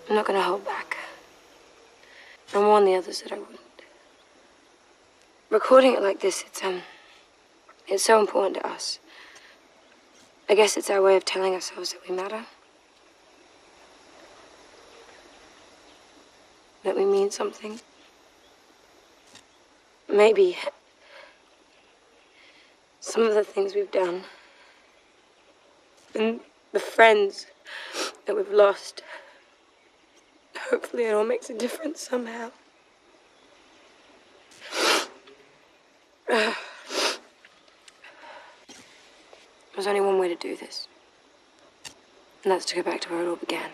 I'm not going to hold back. I warn the others that I wouldn't. Recording it like this, it's so important to us. I guess it's our way of telling ourselves that we matter. That we mean something. Maybe some of the things we've done and the friends that we've lost, hopefully it all makes a difference somehow. There's only one way to do this, and that's to go back to where it all began.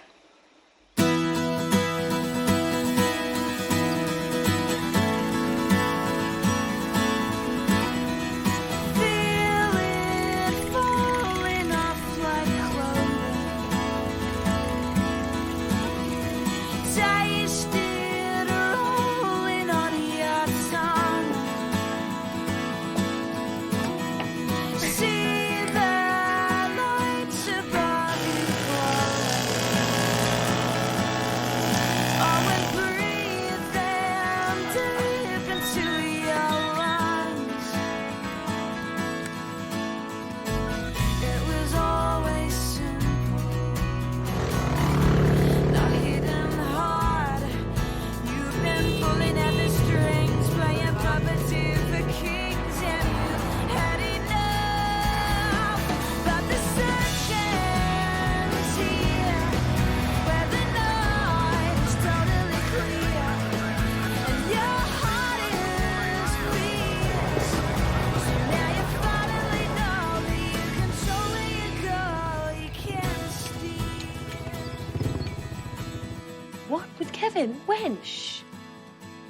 Kevin, when? Shh.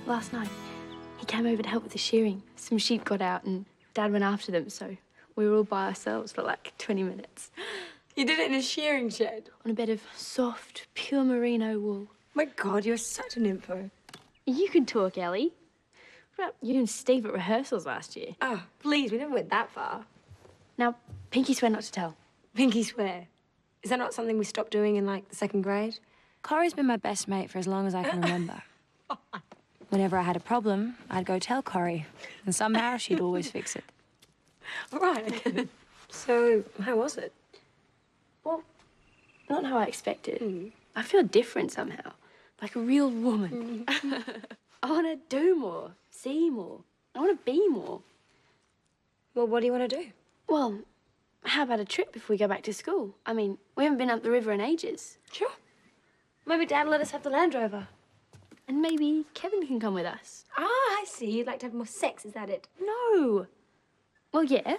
Last night, he came over to help with the shearing. Some sheep got out and Dad went after them, so we were all by ourselves for like 20 minutes. You did it in a shearing shed? On a bed of soft, pure merino wool. My God, you're such an info. You can talk, Ellie. What about you and Steve at rehearsals last year? Oh, please, we never went that far. Now, pinky swear not to tell. Pinky swear? Is that not something we stopped doing in, like, the 2nd grade? Corrie's been my best mate for as long as I can remember. Whenever I had a problem, I'd go tell Corrie, and somehow she'd always fix it. All right. So, how was it? Well, not how I expected. I feel different somehow, like a real woman. I want to do more, see more. I want to be more. Well, what do you want to do? Well, how about a trip if we go back to school? I mean, we haven't been up the river in ages. Sure. Maybe Dad will let us have the Land Rover. And maybe Kevin can come with us. Ah, I see. You'd like to have more sex, is that it? No. Well, yeah.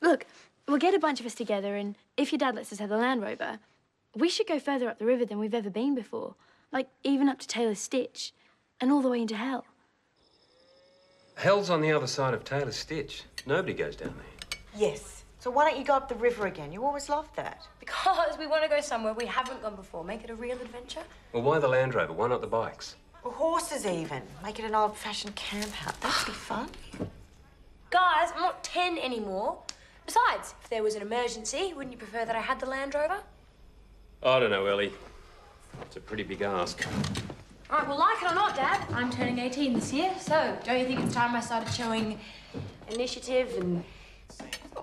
Look, we'll get a bunch of us together, and if your dad lets us have the Land Rover, we should go further up the river than we've ever been before. Like, even up to Taylor's Stitch, and all the way into hell. Hell's on the other side of Taylor's Stitch. Nobody goes down there. Yes. So why don't you go up the river again? You always loved that. Because we want to go somewhere we haven't gone before. Make it a real adventure. Well, why the Land Rover? Why not the bikes? Or horses even. Make it an old-fashioned camp out. That'd be fun. Guys, I'm not 10 anymore. Besides, if there was an emergency, wouldn't you prefer that I had the Land Rover? I don't know, Ellie. It's a pretty big ask. All right, well, like it or not, Dad, I'm turning 18 this year, so don't you think it's time I started showing initiative and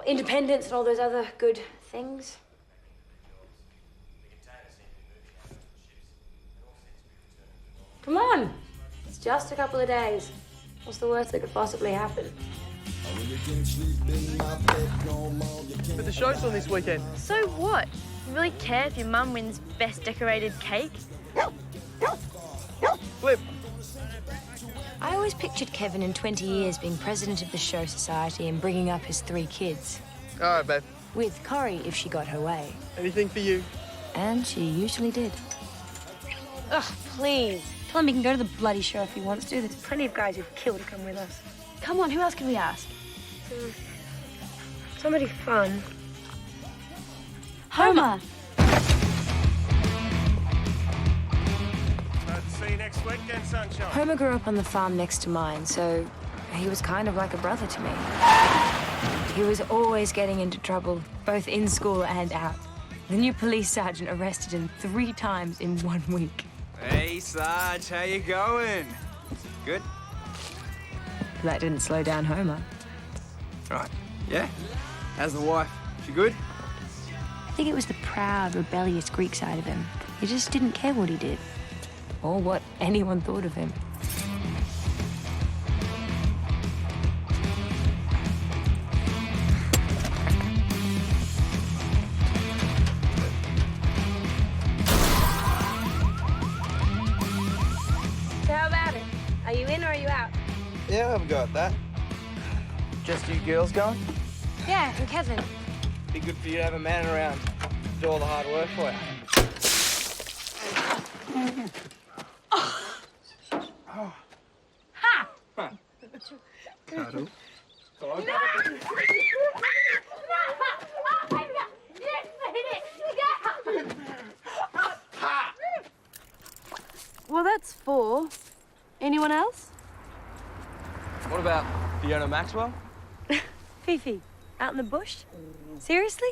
independence and all those other good things? Come on. It's just a couple of days. What's the worst that could possibly happen? But the show's on this weekend. So what? You really care if your mum wins best decorated cake? Flip. I always pictured Kevin in 20 years being president of the Show Society and bringing up his 3 kids. All right, babe. With Corrie, if she got her way. Anything for you. And she usually did. Ugh, please. Tell him he can go to the bloody show if he wants to. There's plenty of guys who'd kill to come with us. Come on, who else can we ask? Somebody fun. Homer! See you next week then, sunshine. Homer grew up on the farm next to mine, so he was kind of like a brother to me. He was always getting into trouble, both in school and out. The new police sergeant arrested him 3 times in 1 week. Hey, Sarge, how you going? Good? That didn't slow down Homer. Right. Yeah? How's the wife? She good? I think it was the proud, rebellious Greek side of him. He just didn't care what he did, or what anyone thought of him. So how about it? Are you in or are you out? Yeah, I've got that. Just you girls going? Yeah, and Kevin. Be good for you to have a man around. Do all the hard work for you. Ha! Cuddle. Well, that's 4. Anyone else? What about Fiona Maxwell? Fifi, out in the bush? Seriously?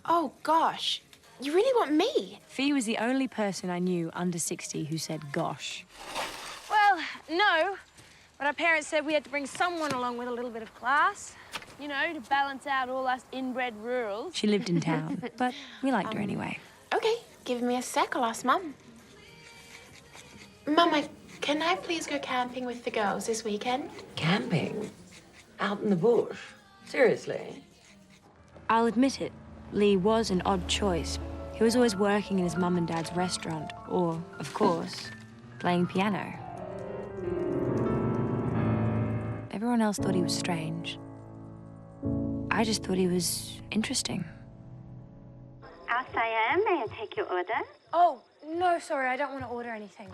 Oh, gosh. You really want me? Fee was the only person I knew under 60 who said gosh. Well, no. But our parents said we had to bring someone along with a little bit of class. You know, to balance out all us inbred rurals. She lived in town, but we liked her anyway. Okay, give me a sec. I'll ask Mum. Mama, can I please go camping with the girls this weekend? Camping? Out in the bush? Seriously? I'll admit it, Lee was an odd choice. He was always working in his mum and dad's restaurant, or, of course, playing piano. Everyone else thought he was strange. I just thought he was interesting. Siam, may I take your order? Oh, no, sorry, I don't want to order anything.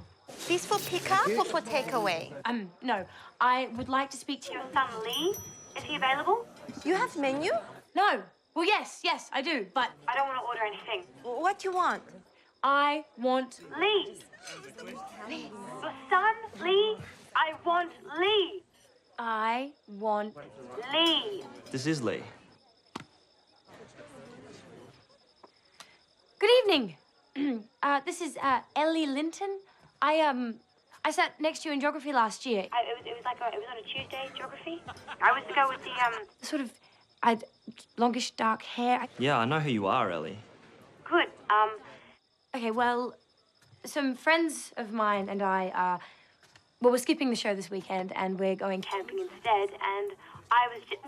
This for pickup or for takeaway? No. I would like to speak to you. Your son Lee, is he available? You have menu? No. Well, yes, I do, but I don't want to order anything. What you want? I want... Lee! Your son Lee, I want Lee! I want... Lee! This is Lee. Good evening. This is Ellie Linton. I sat next to you in geography last year. It was on a Tuesday, geography. I was to go with the, Sort of, I longish dark hair. Yeah, I know who you are, Ellie. Good, Okay, well, some friends of mine and I well, we're skipping the show this weekend and we're going camping instead, and I was just,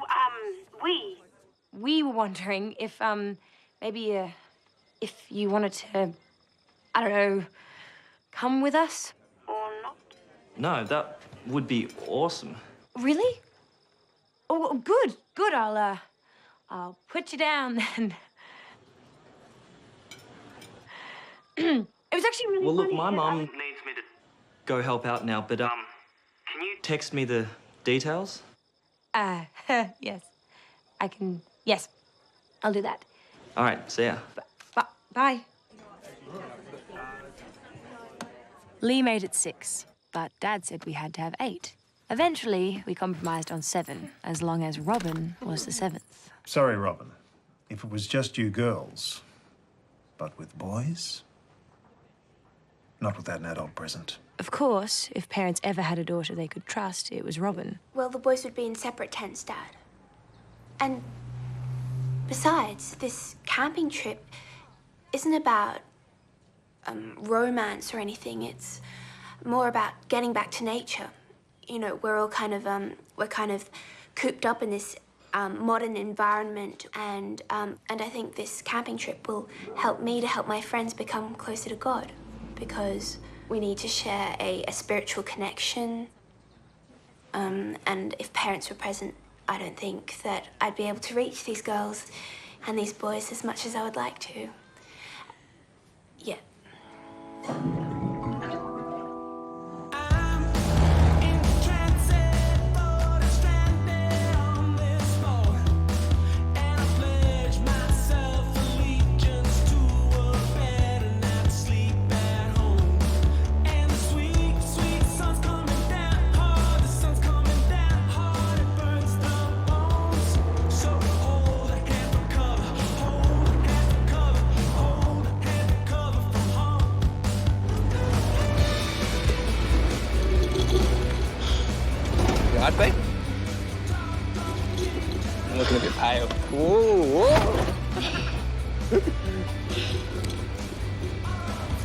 We were wondering if, maybe, if you wanted to, I don't know, come with us? Or not? No, that would be awesome. Really? Oh, good. I'll put you down then. It was actually really Well, look, funny my because mum needs me to go help out now, but, can you text me the details? yes. I can, yes. I'll do that. All right, see ya. Bye. Lee made it 6, but Dad said we had to have 8. Eventually, we compromised on 7, as long as Robin was the 7th. Sorry, Robin. If it was just you girls. But with boys? Not without an adult present. Of course, if parents ever had a daughter they could trust, it was Robin. Well, the boys would be in separate tents, Dad. And besides, this camping trip isn't about romance or anything. It's more about getting back to nature. You know, we're all kind of cooped up in this modern environment, and I think this camping trip will help me to help my friends become closer to God, because we need to share a spiritual connection. And if parents were present, I don't think that I'd be able to reach these girls and these boys as much as I would like to. Yeah.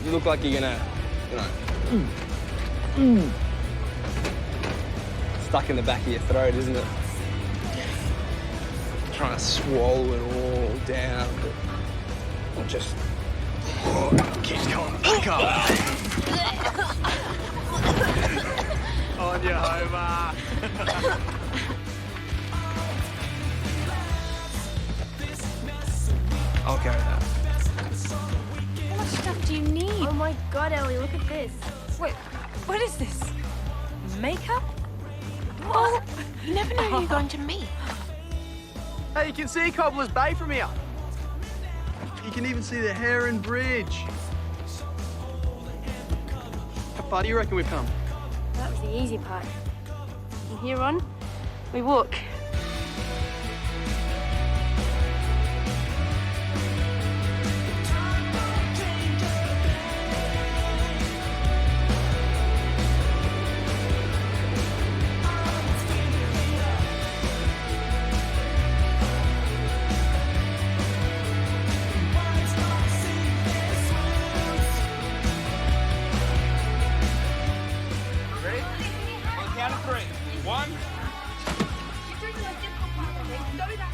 You look like you're gonna, stuck in the back of your throat, isn't it? Trying to swallow it all down, but it just keeps going back up. On your Homer. I'll carry that. How much stuff do you need? Oh my God, Ellie, look at this. Wait, what is this? Makeup? Oh, you never know who you're going to meet. Hey, you can see Cobbler's Bay from here. You can even see the Heron Bridge. How far do you reckon we've come? That was the easy part. From here on, we walk.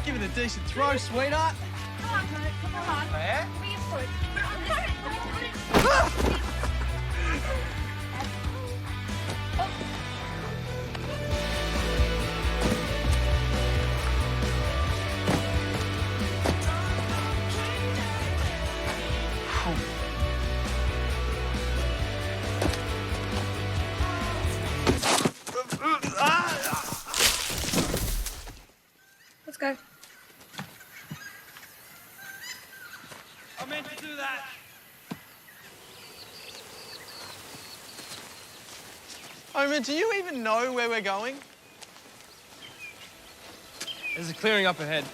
Give it a decent throw, sweetheart. Yeah? Let's go. I meant to do that. Homer, do you even know where we're going? There's a clearing up ahead.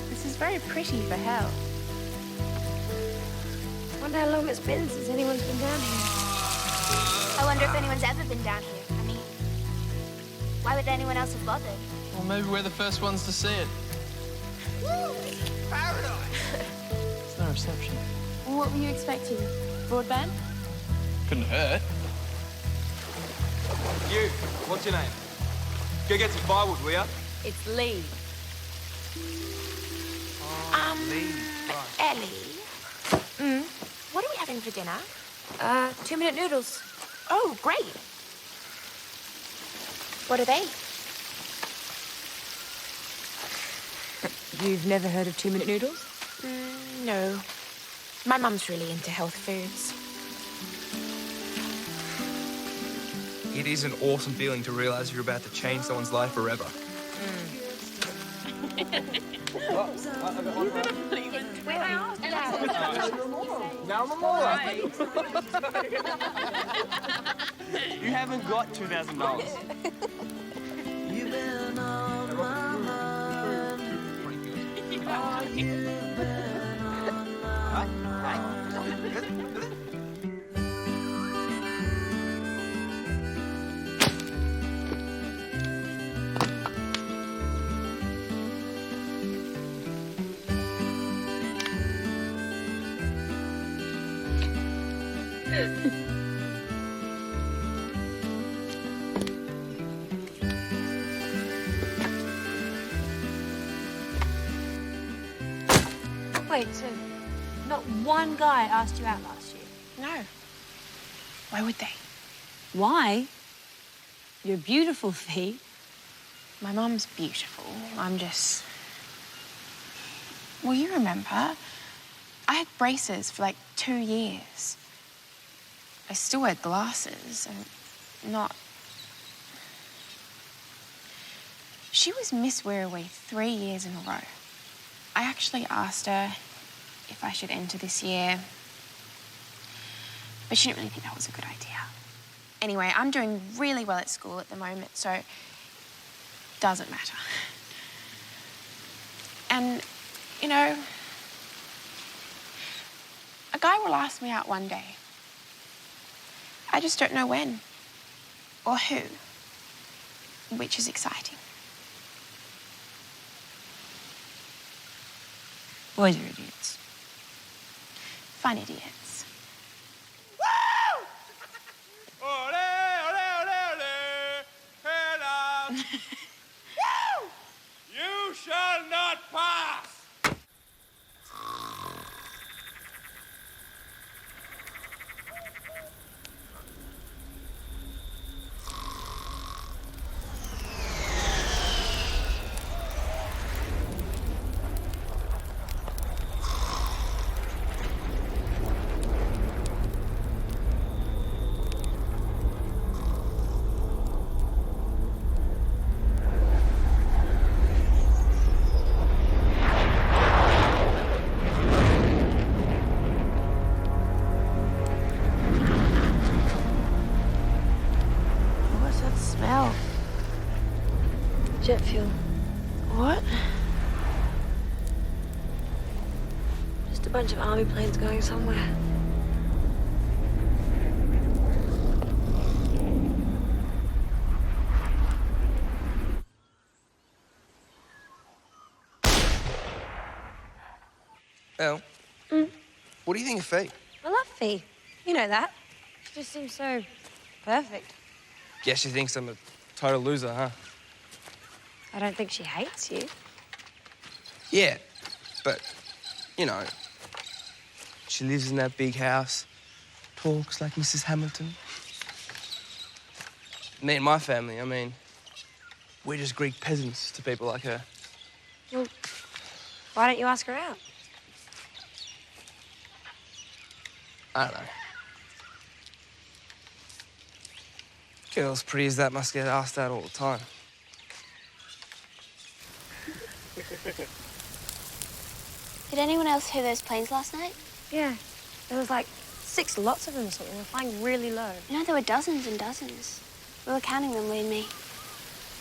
This is very pretty for hell. Wonder how long it's been since anyone's been down here. I wonder if anyone's ever been down here. I mean, why would anyone else have bothered? Well, maybe we're the first ones to see it. Paradise! It's no reception. What were you expecting? Broadband? Couldn't hurt. You, what's your name? Go get some firewood, will ya? It's Lee. Ellie. What are we having for dinner? 2-minute noodles. Oh, great. What are they? You've never heard of 2-minute noodles? No. My mum's really into health foods. It is an awesome feeling to realize you're about to change someone's life forever. You haven't got $2,000. Wait, so not one guy asked you out last year? No. Why would they? Why? You're beautiful, Fee. My mum's beautiful. I'm just... Well, you remember. I had braces for like 2 years. I still wear glasses and not... She was Miss Werroway 3 years in a row. I actually asked her if I should enter this year, but she didn't really think that was a good idea. Anyway, I'm doing really well at school at the moment, so doesn't matter. And You know, a guy will ask me out one day. I just don't know when or who, which is exciting. Boys are idiots. Fun idiots. You shall not pass! What's that smell? Jet fuel. What? Just a bunch of army planes going somewhere. Elle, what do you think of Fee? I love Fee. You know that. She just seems so perfect. Guess she thinks I'm a total loser, huh? I don't think she hates you. Yeah, but, you know, she lives in that big house, talks like Mrs. Hamilton. Me and my family, I mean, we're just Greek peasants to people like her. Well, why don't you ask her out? I don't know. Girls pretty as that must get asked out all the time. Did anyone else hear those planes last night? Yeah. There was like 6 lots of them or something. They're flying really low. You know, there were dozens and dozens. We were counting them, Lee and me.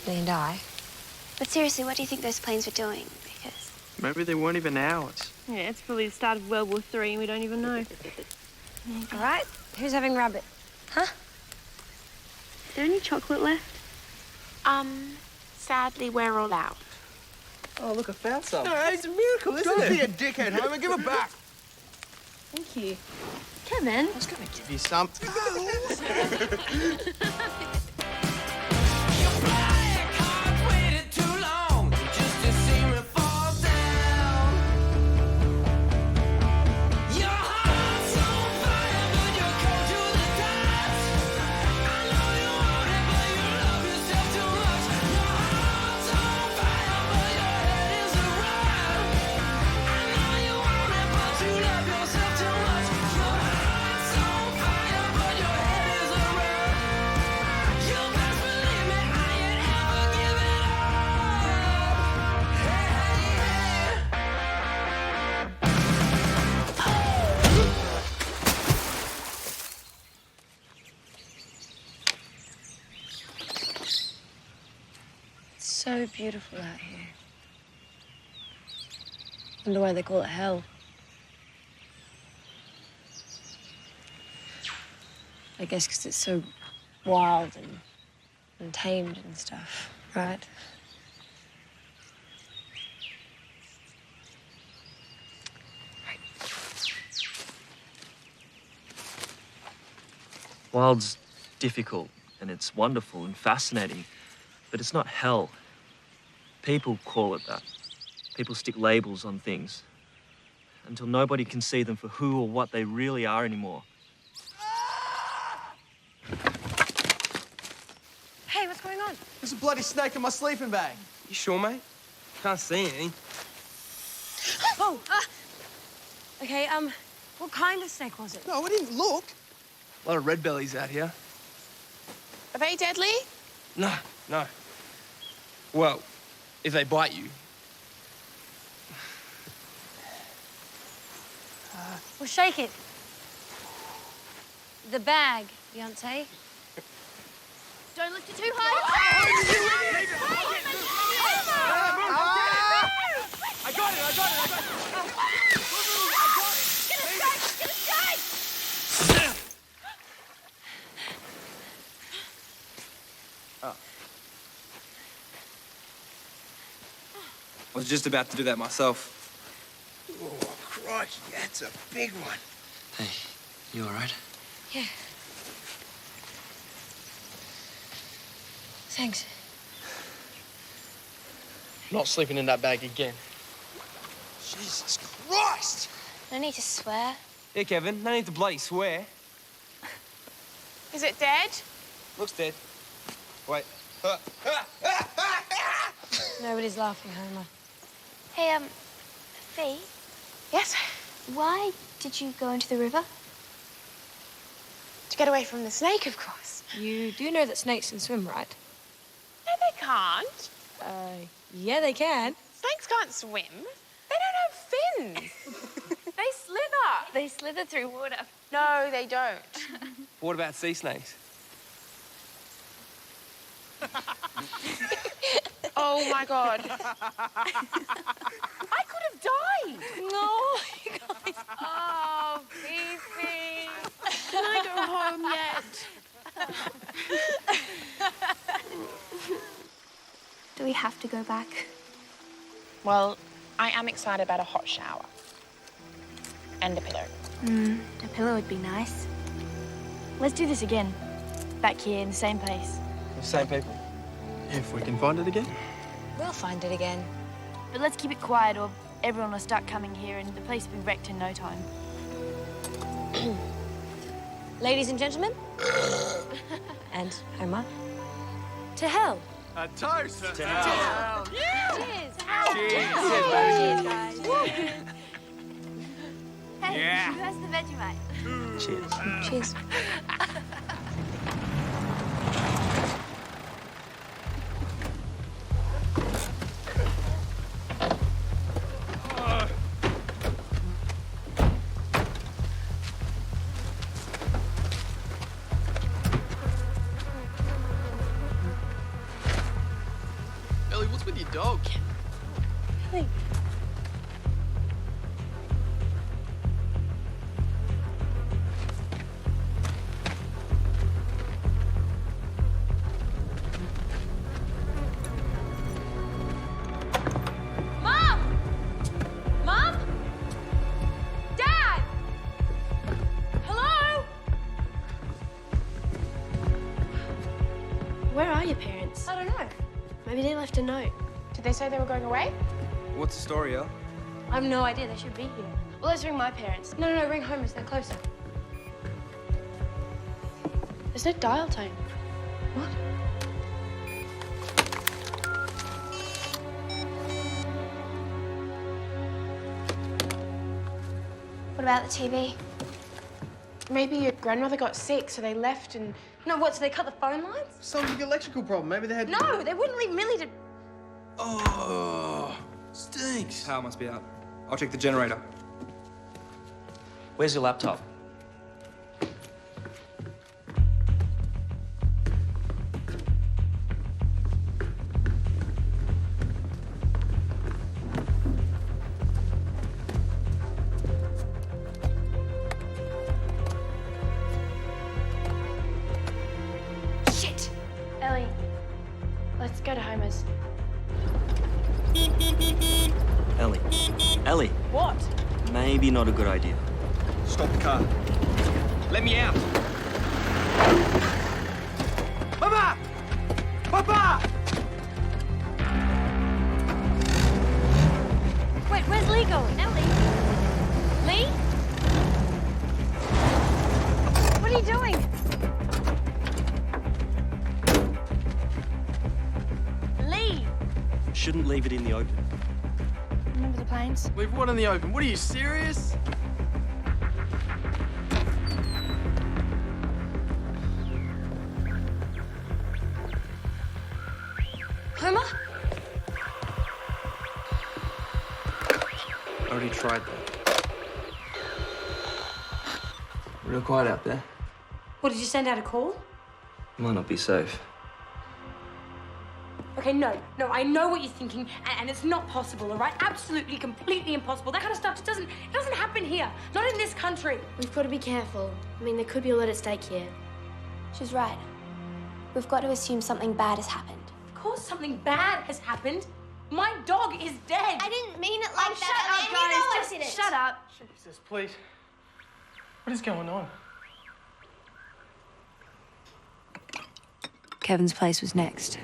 Lee and I. But seriously, what do you think those planes were doing? Because... Maybe they weren't even ours. Yeah, it's probably the start of World War III and we don't even know. All right. Who's having rabbit? Huh? Is there any chocolate left? Sadly, we're all out. Oh, look, I found some. No, it's a miracle, isn't it? Don't be a dickhead, Homer. Give it back. Thank you. Kevin. I was going to give you some. So beautiful out here. Wonder why they call it hell. I guess because it's so wild and tamed and stuff, right? Wild's difficult, and it's wonderful and fascinating, but it's not hell. People call it that. People stick labels on things until nobody can see them for who or what they really are anymore. Hey, what's going on? There's a bloody snake in my sleeping bag. You sure, mate? Can't see anything. Oh, okay, what kind of snake was it? No, I didn't look. A lot of red bellies out here. Are they deadly? No, no. Well, if they bite you. Well, shake it. The bag, Beyonce. Don't lift it too high. I got it! was just about to do that myself. Oh, crikey, that's a big one. Hey, you all right? Yeah. Thanks. Not sleeping in that bag again. Jesus Christ! No need to swear. Yeah, Kevin, no need to bloody swear. Is it dead? Looks dead. Wait. Nobody's laughing, Homer. Hey, Fee, Yes. why did you go into the river? To get away from the snake, of course. You do know that snakes can swim, right? No, they can't. Yeah, they can. Snakes can't swim. They don't have fins. They slither. They slither through water. No, they don't. What about sea snakes? Oh, my God. I could have died. No, you guys. Oh, Fifi. Can I go home yet? Do we have to go back? Well, I am excited about a hot shower. And a pillow. A pillow would be nice. Let's do this again. Back here in the same place. The same people. If we can find it again. We'll find it again. But let's keep it quiet or everyone will start coming here and the place will be wrecked in no time. Ladies and gentlemen. And Homer. To hell. A toast to hell. Cheers. Cheers, guys. Hey, Yeah. where's the Vegemite? Cheers. Cheers. Ellie, what's with your dog? Hey. Mom! Mom? Dad! Hello? Where are your parents? I don't know. Maybe they left a note. Did they say they were going away? What's the story, El? I have no idea. They should be here. Well, let's ring my parents. No, ring Homer's. They're closer. There's no dial tone. What? What about the TV? Maybe your grandmother got sick, so they left and... No, what? So they cut the phone lines? Some big electrical problem. Maybe they had. No, they wouldn't leave Millie to. Oh, stinks. Power must be out. I'll check the generator. Where's your laptop? Shit! Ellie, let's go to Homer's. Ellie. Ellie. What? Maybe not a good idea. Stop the car. Let me out. Mama! Papa! Wait, where's Lee going? Ellie? Lee? What are you doing? Lee! Shouldn't leave it in the open. Remember the planes? Leave what in the open? What are you, serious? Homer? I already tried that. Real quiet out there. What, did you send out a call? Might not be safe. Okay, no, I know what you're thinking, and it's not possible, all right? Absolutely, completely impossible. That kind of stuff just doesn't happen here. Not in this country. We've got to be careful. I mean, there could be a lot at stake here. She's right. We've got to assume something bad has happened. Of course something bad has happened. My dog is dead. I didn't mean it like Shut that. up, And you know I guys. didn't. Just shut up. Jesus, please. What is going on? Kevin's place was next.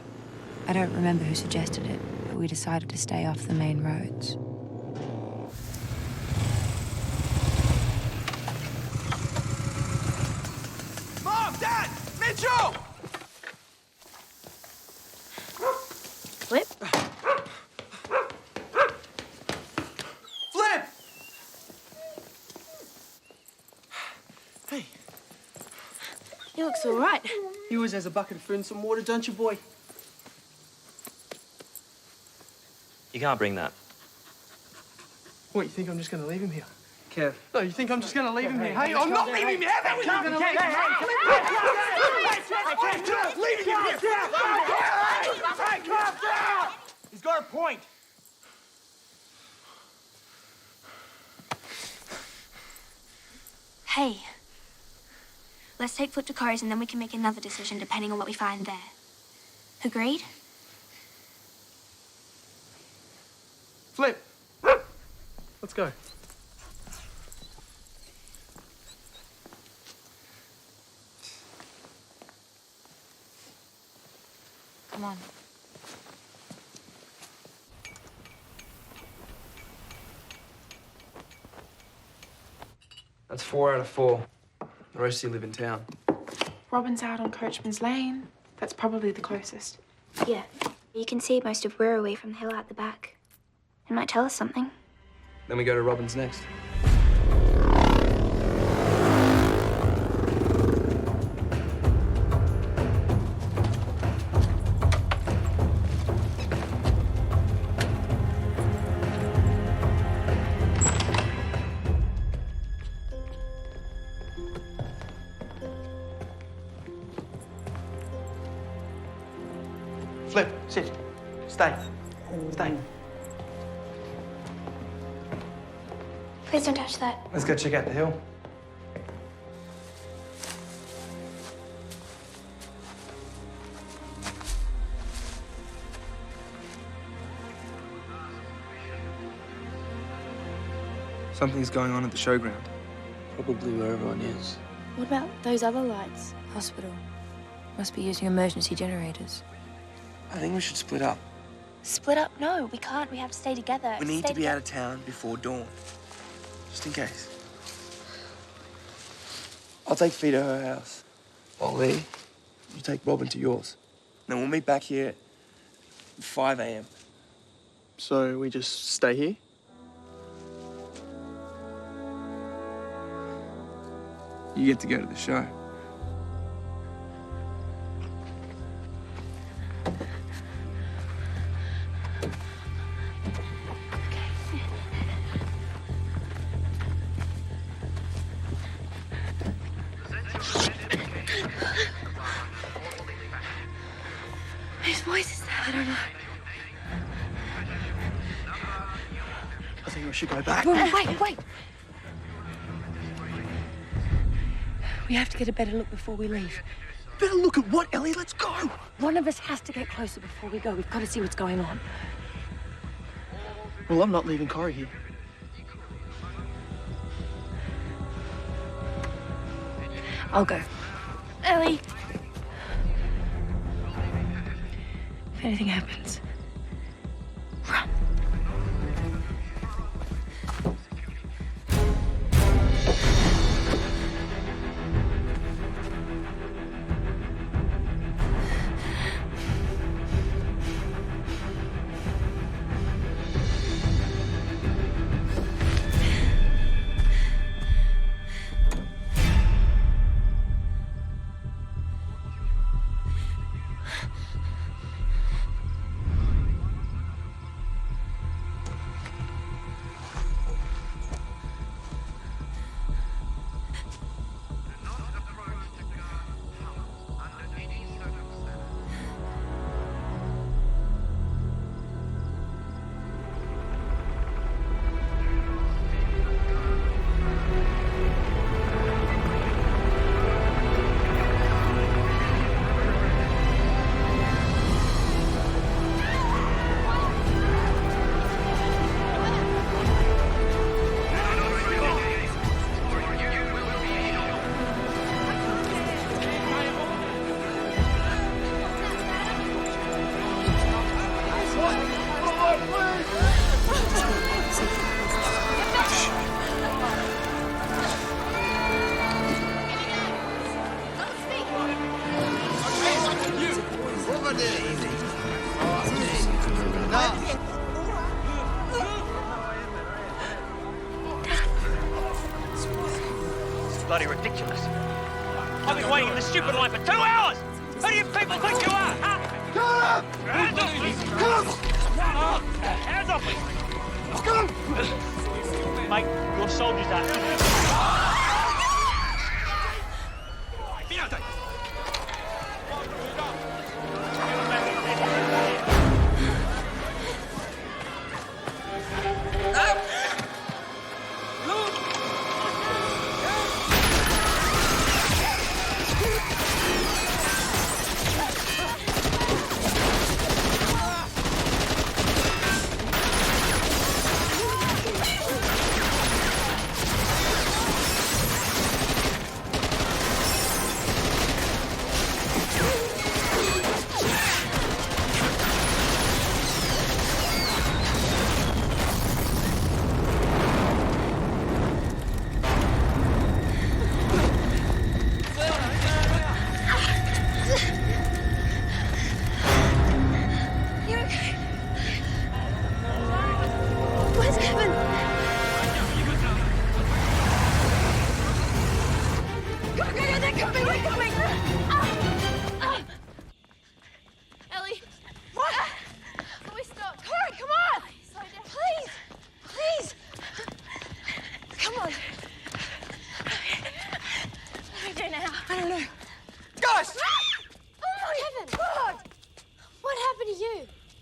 I don't remember who suggested it, but we decided to stay off the main roads. Mom! Dad! Mitchell! Flip? Flip! Hey. He looks all right. He always has a bucket of food and some water, don't you, boy? You can't bring that. What, you think I'm just going to leave him here? Kev. No, you think I'm just going to leave him here? Hey, I'm not leaving him here! How are you going to leave him here? He's got a point. Hey, let's take Flip to Corey's and then we can make another decision depending on what we find there. Agreed? Flip. Let's go. Come on. That's 4 out of 4. The rest of you live in town. Robin's out on Coachman's Lane. That's probably the closest. Yeah. You can see most of Wirrawee from the hill out the back. It might tell us something. Then we go to Robin's next. Flip, sit. Stay. Stay. Please don't touch that. Let's go check out the hill. Something's going on at the showground. Probably where everyone is. What about those other lights? Hospital. Must be using emergency generators. I think we should split up. Split up? No, we can't. We have to stay together. We need to be out of town before dawn. Just in case. I'll take Fee to her house. Ollie, you take Robin to yours. Then we'll meet back here at 5 a.m. So we just stay here? You get to go to the show. Whose voice is that? I don't know. I think we should go back. Wait. We have to get a better look before we leave. Better look at what, Ellie? Let's go. One of us has to get closer before we go. We've got to see what's going on. Well, I'm not leaving Corey here. I'll go. Ellie! If anything happens, run. bloody ridiculous. I've been waiting in the stupid line for 2 hours! Who do you people think you are, huh? Hands off me! Hands off me! Mate, your soldiers are...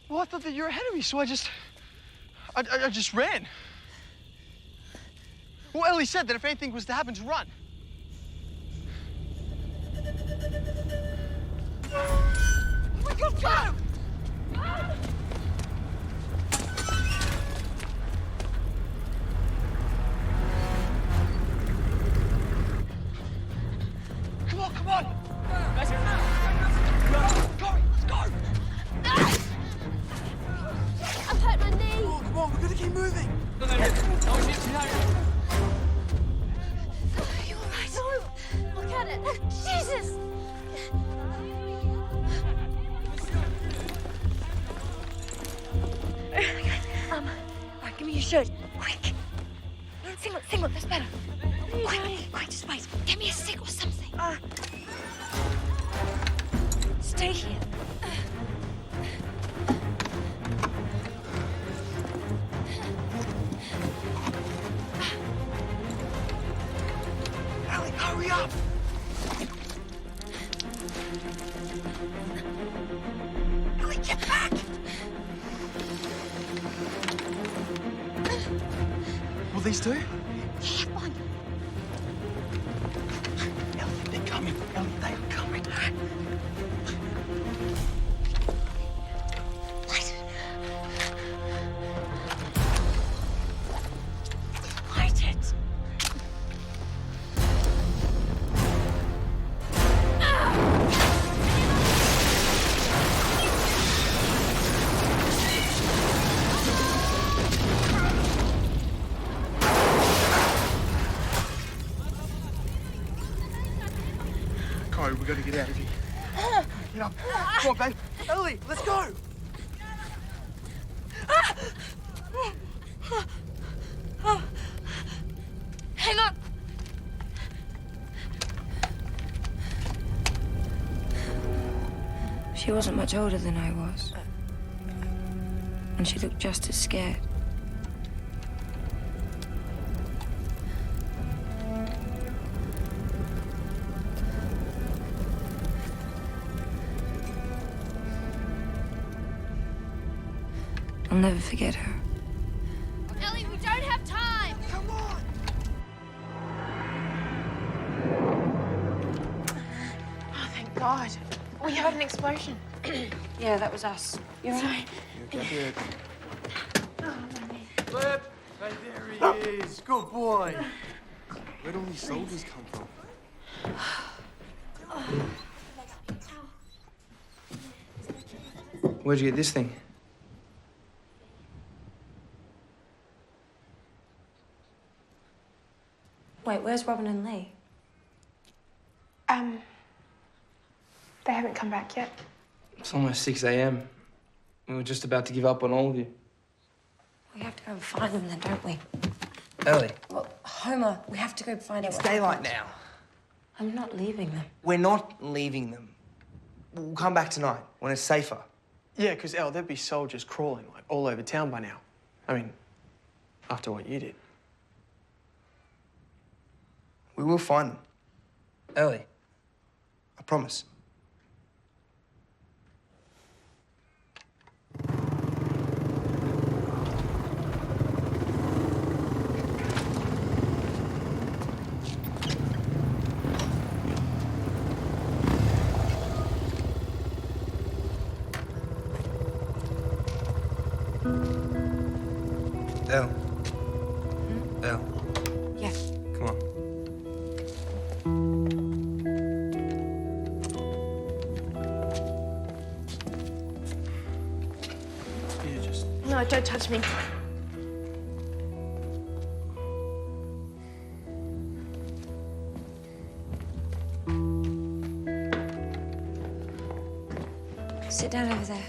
Well, I thought that you were ahead of me, so I just ran. Well, Ellie said that if anything was to happen, to run. Oh my God, go! Come on, come on! Corey, let's go! I've hurt my knee. Oh, come on, we're gonna keep moving. Are you all right? No. Look at it. Jesus. All right, give me your shirt. Quick. Singlet, that's better. Quick, just wait. Give me a stick or something. Stay here. Ellie, hurry up! Ellie, get back! Will these do? Yeah, fine. Ellie, they're coming. Ellie, they're coming. Light it. Corey, we gotta get out of here. Get up. Come on, babe. Ellie, let's go. Hang on. She wasn't much older than I was. And she looked just as scared. I'll never forget her. Ellie, we don't have time. Come on. Oh, thank God. We heard an explosion. Yeah, that was us. You're right. Good. Flip! Hey, there he is. Good boy. Where'd all these soldiers come from? Where'd you get this thing? Wait, where's Robin and Lee? They haven't come back yet. It's almost 6 a.m. We were just about to give up on all of you. We have to go and find them then, don't we? Ellie. Well, Homer, we have to go find out It's what daylight happened. now. I'm not leaving them. We're not leaving them. We'll come back tonight when it's safer. Yeah, because, Elle, there'd be soldiers crawling, like, all over town by now. I mean, after what you did. We will find them. Ellie. I promise. Elle. Elle. Yeah. Come on. You just... No, don't touch me. Sit down over there.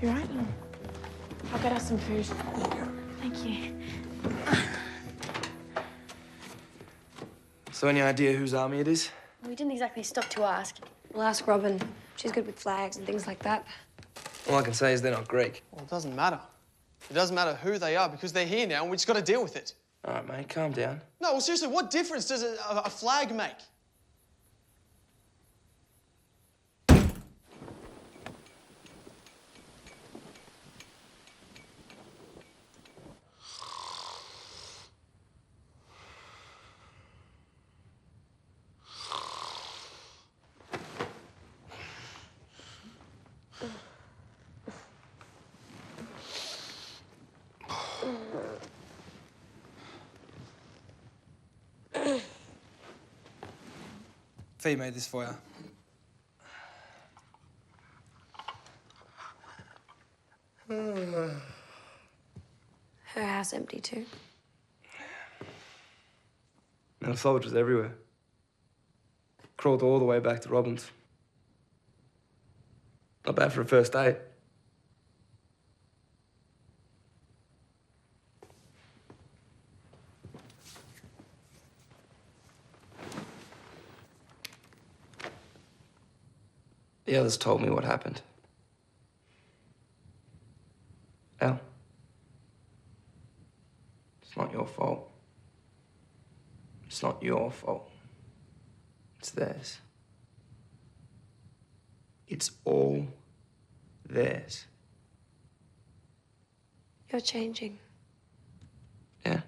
You right? I'll get us some food. Thank you. So any idea whose army it is? We didn't exactly stop to ask. We'll ask Robin. She's good with flags and things like that. All I can say is they're not Greek. Well, it doesn't matter. It doesn't matter who they are because they're here now and we just got to deal with it. All right, mate, calm down. No, well, seriously, what difference does a flag make? Fee made this for you. Her house empty too. There were soldiers everywhere. Crawled all the way back to Robin's. Not bad for a first date. The others told me what happened. Elle, it's not your fault. It's not your fault. It's theirs. It's all theirs. You're changing. Yeah?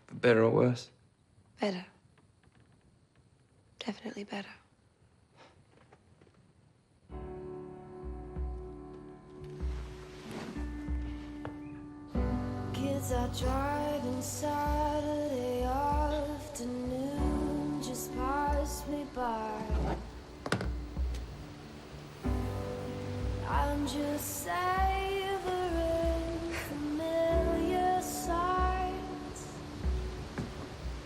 For better or worse? Better. Definitely better. Kids are driving Saturday afternoon just passed me by. I'm just savoring familiar sights.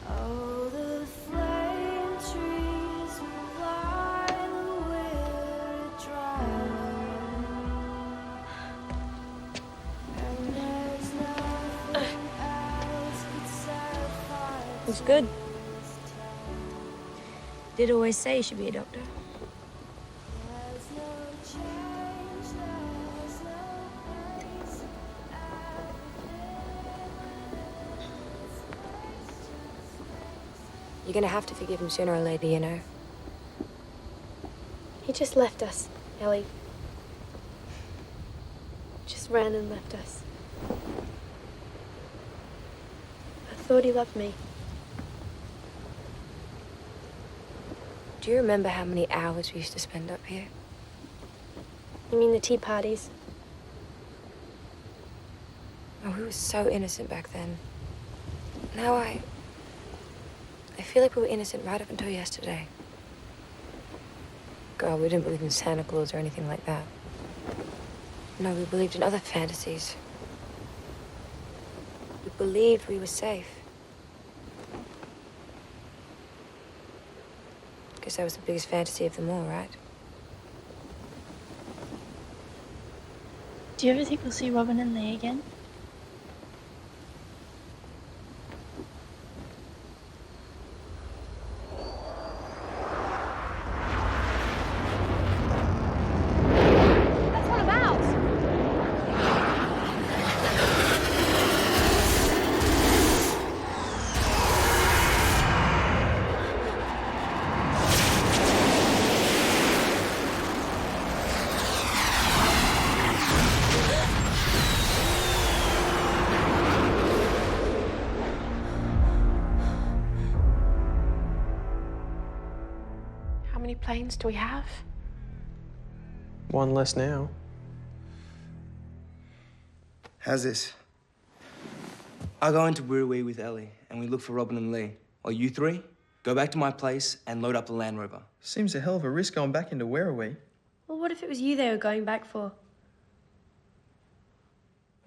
Oh, the flame trees by the weary drive. And there's nothing else but sad fights. It's good. Did always say you should be a doctor. There's no change, there's no place You're gonna have to forgive him sooner or later, you know. He just left us, Ellie. Just ran and left us. I thought he loved me. Do you remember how many hours we used to spend up here? You mean the tea parties? Oh, we were so innocent back then. Now I feel like we were innocent right up until yesterday. God, we didn't believe in Santa Claus or anything like that. No, we believed in other fantasies. We believed we were safe. Guess that was the biggest fantasy of them all, right? Do you ever think we'll see Robin and Lee again? many planes do we have? One less now. How's this? I go into Wirrawee with Ellie and we look for Robin and Lee. While you three go back to my place and load up the Land Rover. Seems a hell of a risk going back into Wirrawee. Well, what if it was you they were going back for?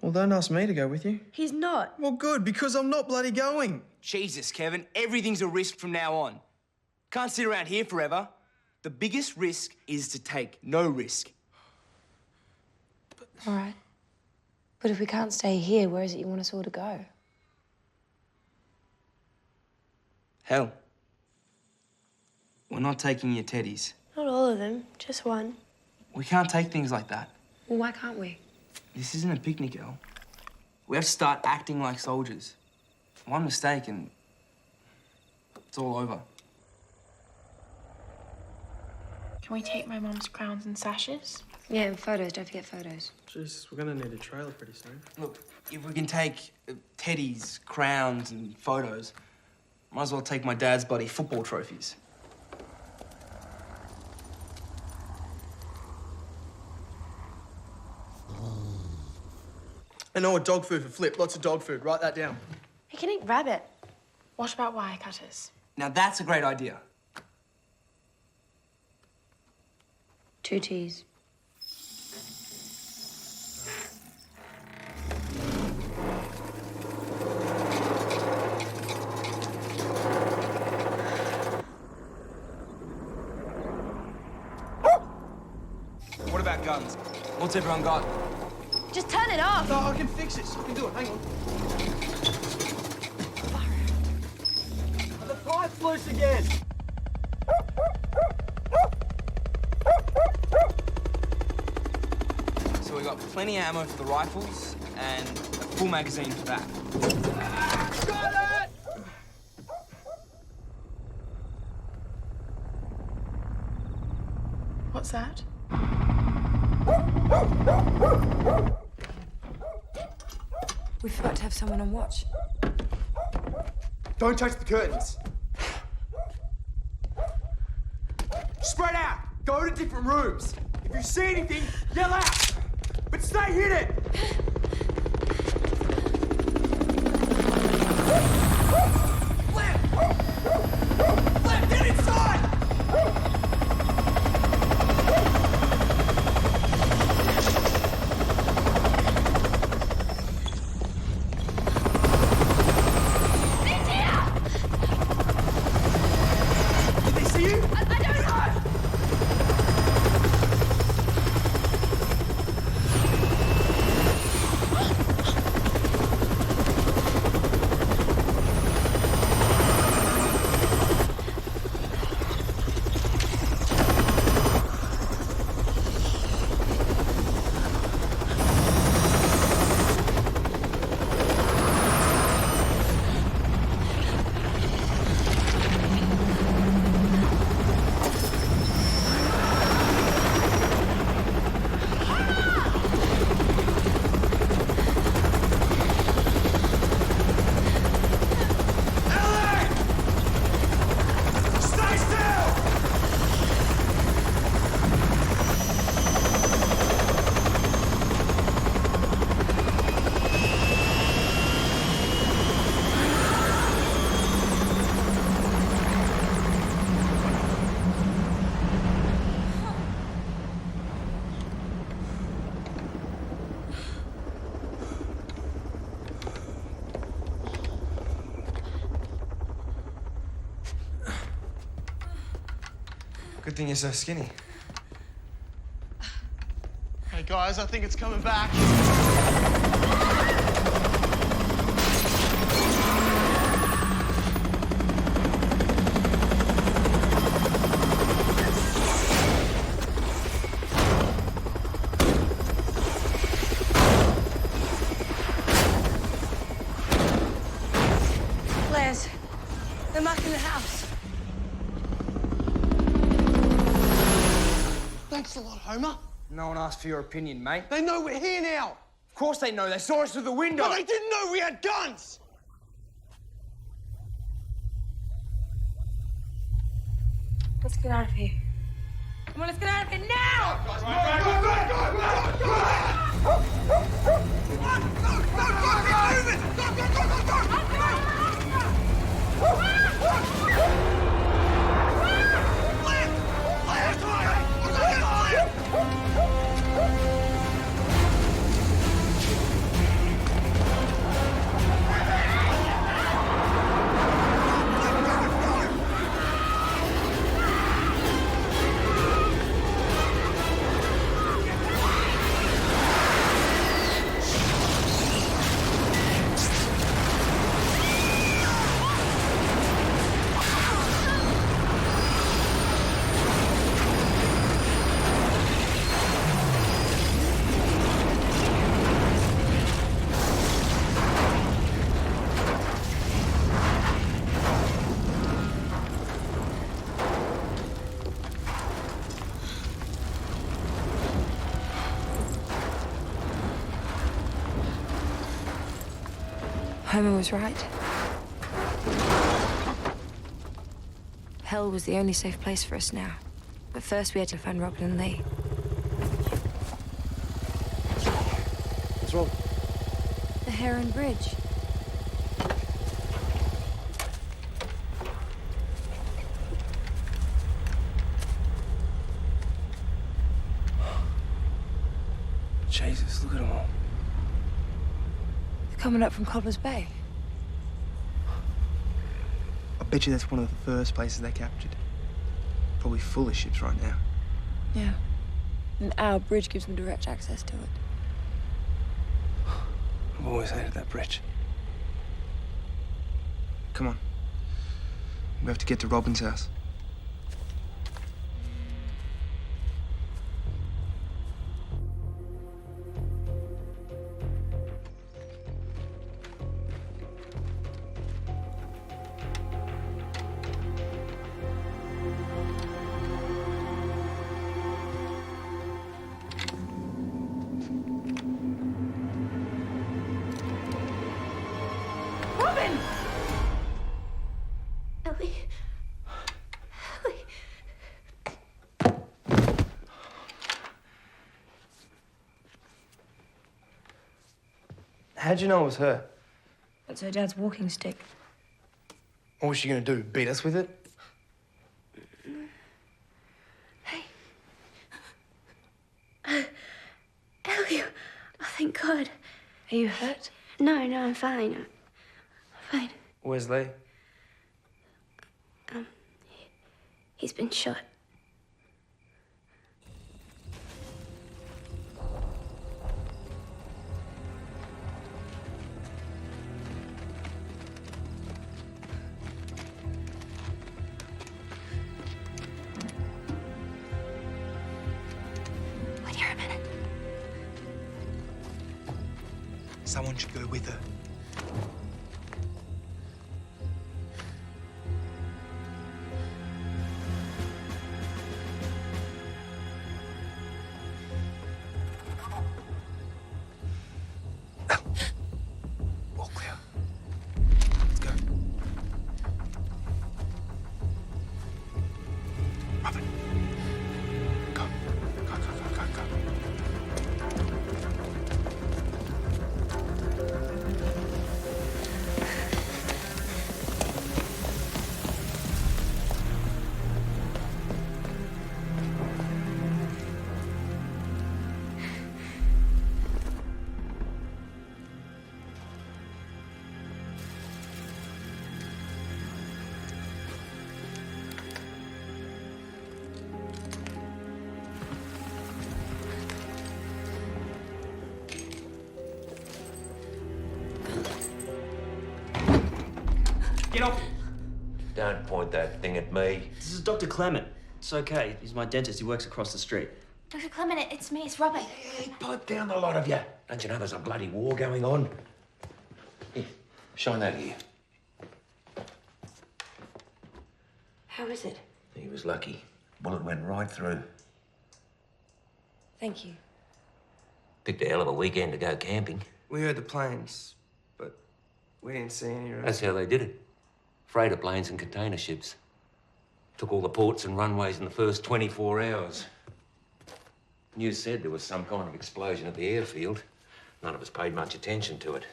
Well, don't ask me to go with you. He's not. Well, good, because I'm not bloody going. Jesus, Kevin, everything's a risk from now on. Can't sit around here forever. The biggest risk is to take no risk. All right. But if we can't stay here, where is it you want us all to go? Hell. We're not taking your teddies. Not all of them, just one. We can't take things like that. Well, why can't we? This isn't a picnic, Elle. We have to start acting like soldiers. One mistake and it's all over. Can we take my mum's crowns and sashes? Yeah, and photos. Don't forget photos. Jesus, we're gonna need a trailer pretty soon. Look, if we can take teddies, crowns and photos, might as well take my dad's bloody football trophies. I know, dog food for Flip. Lots of dog food. Write that down. He can eat rabbit. What about wire cutters? Now that's a great idea. 2 teas. What about guns? What's everyone got? Just turn it off. No, I can fix this. I can do it. Hang on. The pipe's loose again. So we got plenty of ammo for the rifles and a full magazine for that. Got it! What's that? We forgot to have someone on watch. Don't touch the curtains. Spread out. Go to different rooms. If you see anything, yell out. But stay hidden. Flip! Flip, get inside! Did they see you? I don't know. Good thing you're so skinny. Hey, guys, I think it's coming back. Les, they're marking the house. Thanks a lot, Homer. No one asked for your opinion, mate. They know we're here now. Of course they know. They saw us through the window. But they didn't know we had guns. Let's get out of here. Come on, let's get out of here now! Homer was right. Hell was the only safe place for us now. But first we had to find Robin and Lee. What's wrong? The Heron Bridge. Jesus, look at them all. They're coming up from Cobbler's Bay. I bet you that's one of the first places they captured. Probably full of ships right now. Yeah. And our bridge gives them direct access to it. I've always hated that bridge. Come on. We have to get to Robin's house. Robin! Ellie. Ellie. How'd you know it was her? That's her dad's walking stick. What was she gonna do? Beat us with it? Ellie. Oh, thank God. Are you hurt? No, I'm fine. I'm fine. Where's Lee? He's been shot. Wait here a minute. Someone should go with her. All clear. Let's go. Robin. Go. Go. Get off! Don't point that thing at me. This is Dr. Clement. It's okay. He's my dentist. He works across the street. Dr. Clement, it's me, it's Robin. Hey, pipe down the lot of you. Don't you know there's a bloody war going on? Here, shine that here. How is it? He was lucky. Bullet went right through. Thank you. Picked a hell of a weekend to go camping. We heard the planes, but we didn't see any. That's how they did it. Freighter planes and container ships. Took all the ports and runways in the first 24 hours. News said there was some kind of explosion at the airfield. None of us paid much attention to it.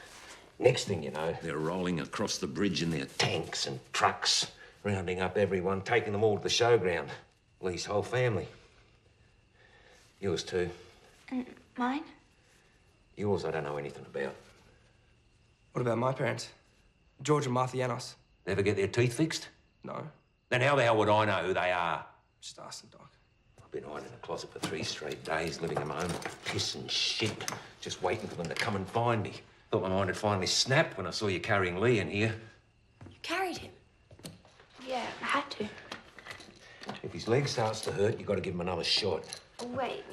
Next thing you know, they're rolling across the bridge in their tanks and trucks, rounding up everyone, taking them all to the showground. Lee's whole family. Yours too. Mine? Yours I don't know anything about. What about my parents? George and Martha Janos. Never get their teeth fixed? No. Then how the hell would I know who they are? Just ask them, Doc. I've been hiding in a closet for 3 straight days, living a moment of piss and shit, just waiting for them to come and find me. Thought my mind had finally snapped when I saw you carrying Lee in here. You carried him? Yeah, I had to. If his leg starts to hurt, you've got to give him another shot. Wait,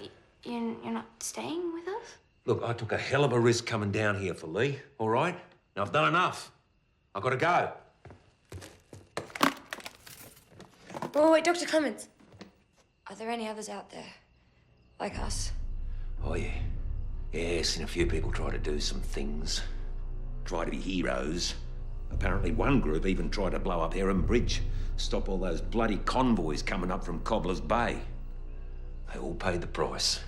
you're not staying with us? Look, I took a hell of a risk coming down here for Lee, all right? Now, I've done enough. I've got to go. Oh, wait, Dr. Clements. Are there any others out there? Like us? Oh, yeah. Yeah, seen a few people try to do some things. Try to be heroes. Apparently one group even tried to blow up Heron Bridge. Stop all those bloody convoys coming up from Cobbler's Bay. They all paid the price.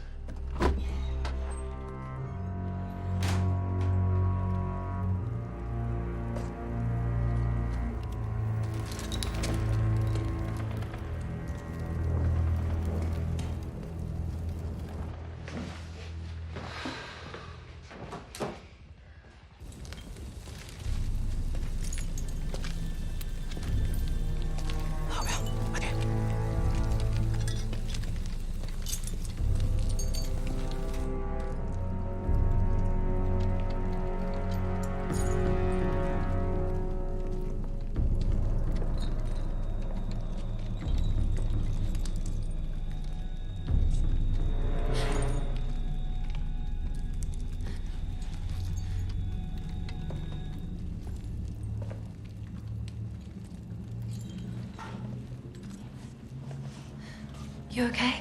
You okay?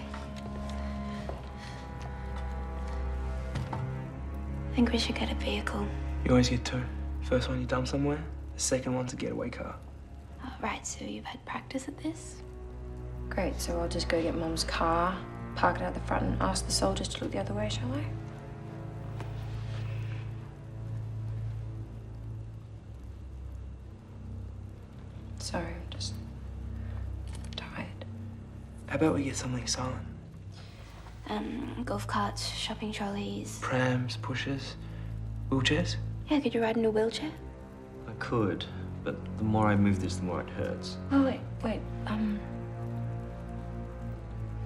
I think we should get a vehicle. You always get 2. First one you dump somewhere, the second one's a getaway car. Oh, right, so you've had practice at this? Great, so I'll just go get Mum's car, park it at the front, and ask the soldiers to look the other way, shall I? Sorry, I'm just tired. How about we get something silent? Golf carts, shopping trolleys. Prams, pushers, wheelchairs? Yeah, could you ride in a wheelchair? I could, but the more I move this, the more it hurts. Oh, wait,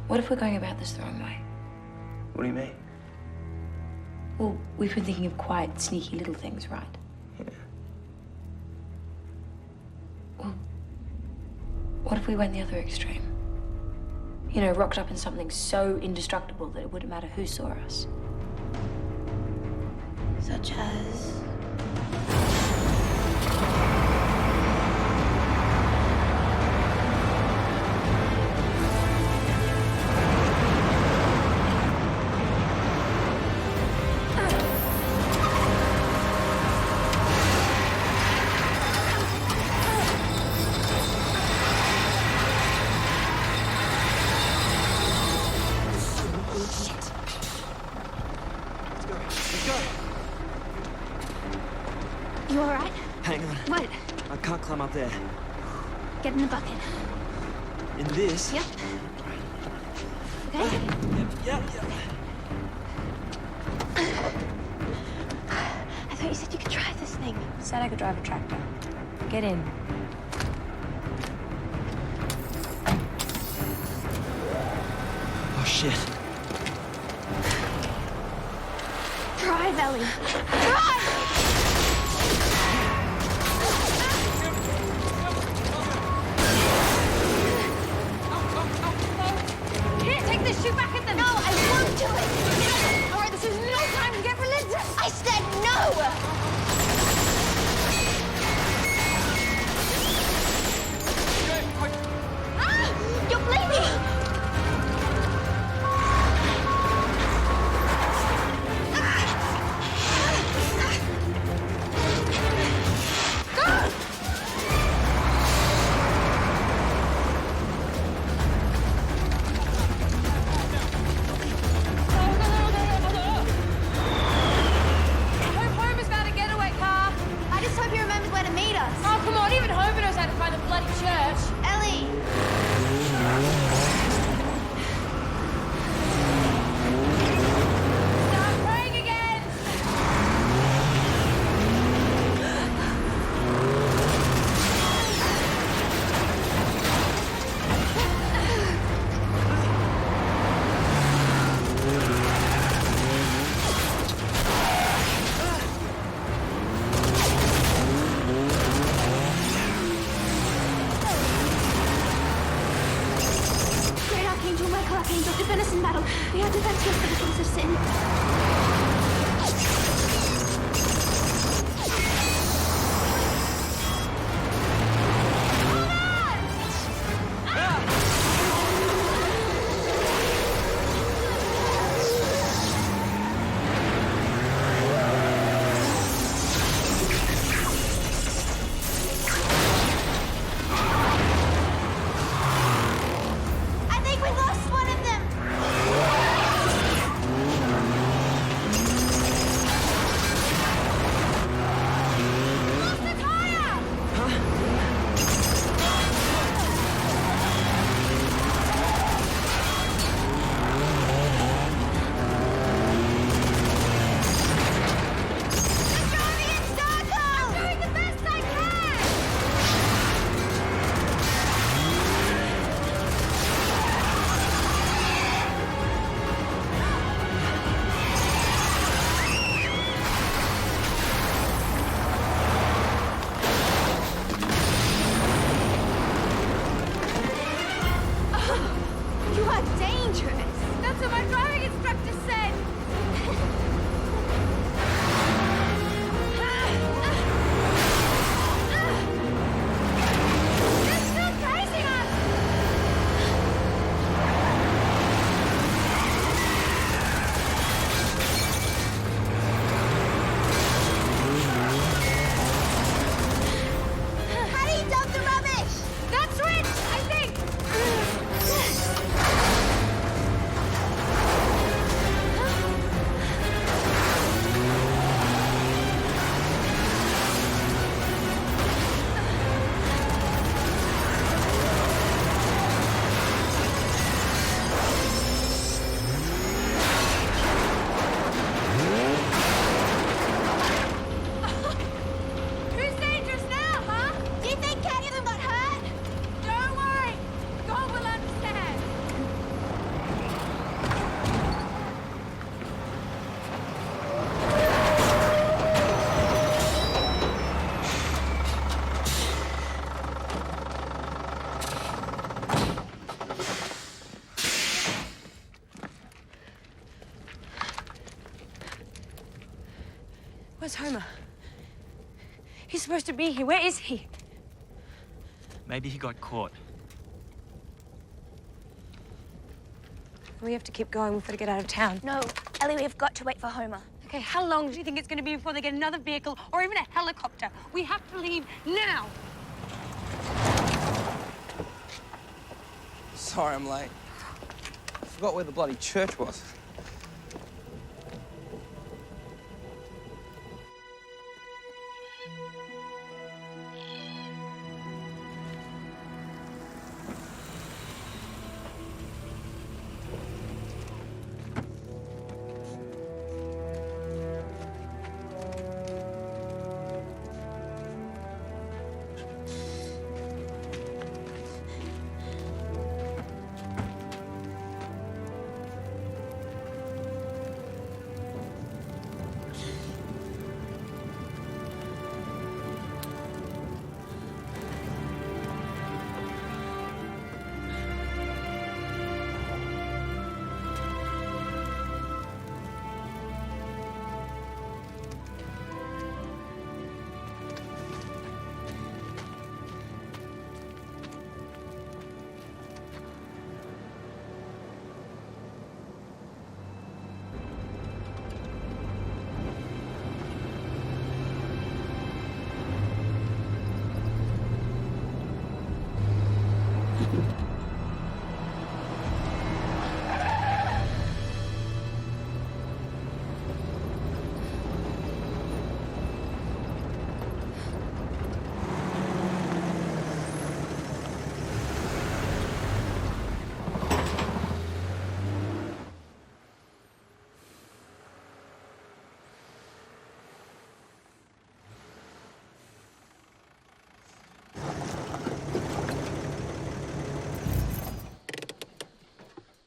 what if we're going about this the wrong way? What do you mean? Well, we've been thinking of quite sneaky little things, right? Yeah. Well, what if we went the other extreme? You know, rocked up in something so indestructible that it wouldn't matter who saw us. Such as... You all right? Hang on. What? I can't climb up there. Get in the bucket. In this? Yep. Okay? Yep. I thought you said you could drive this thing. Said I could drive a tractor. Get in. Oh, shit. Drive, Ellie. Drive! Here, take this shoe back at them! No, I won't do it! All right, this is no time to get religious! I said no! You're bleeding! the venison battle. We have defense here for the things of sin. I think we lost one of them. You are dangerous. That's what my driving instructor said. They're still chasing us. How do you dump the rubbish? That switch, I think. Who's dangerous now, huh? Do you think any of them got hurt? Don't worry. God will understand. Where's Homer? He's supposed to be here. Where is he? Maybe he got caught. We have to keep going. We've got to get out of town. No, Ellie, we've got to wait for Homer. Okay, how long do you think it's going to be before they get another vehicle or even a helicopter? We have to leave now. Sorry I'm late. I forgot where the bloody church was.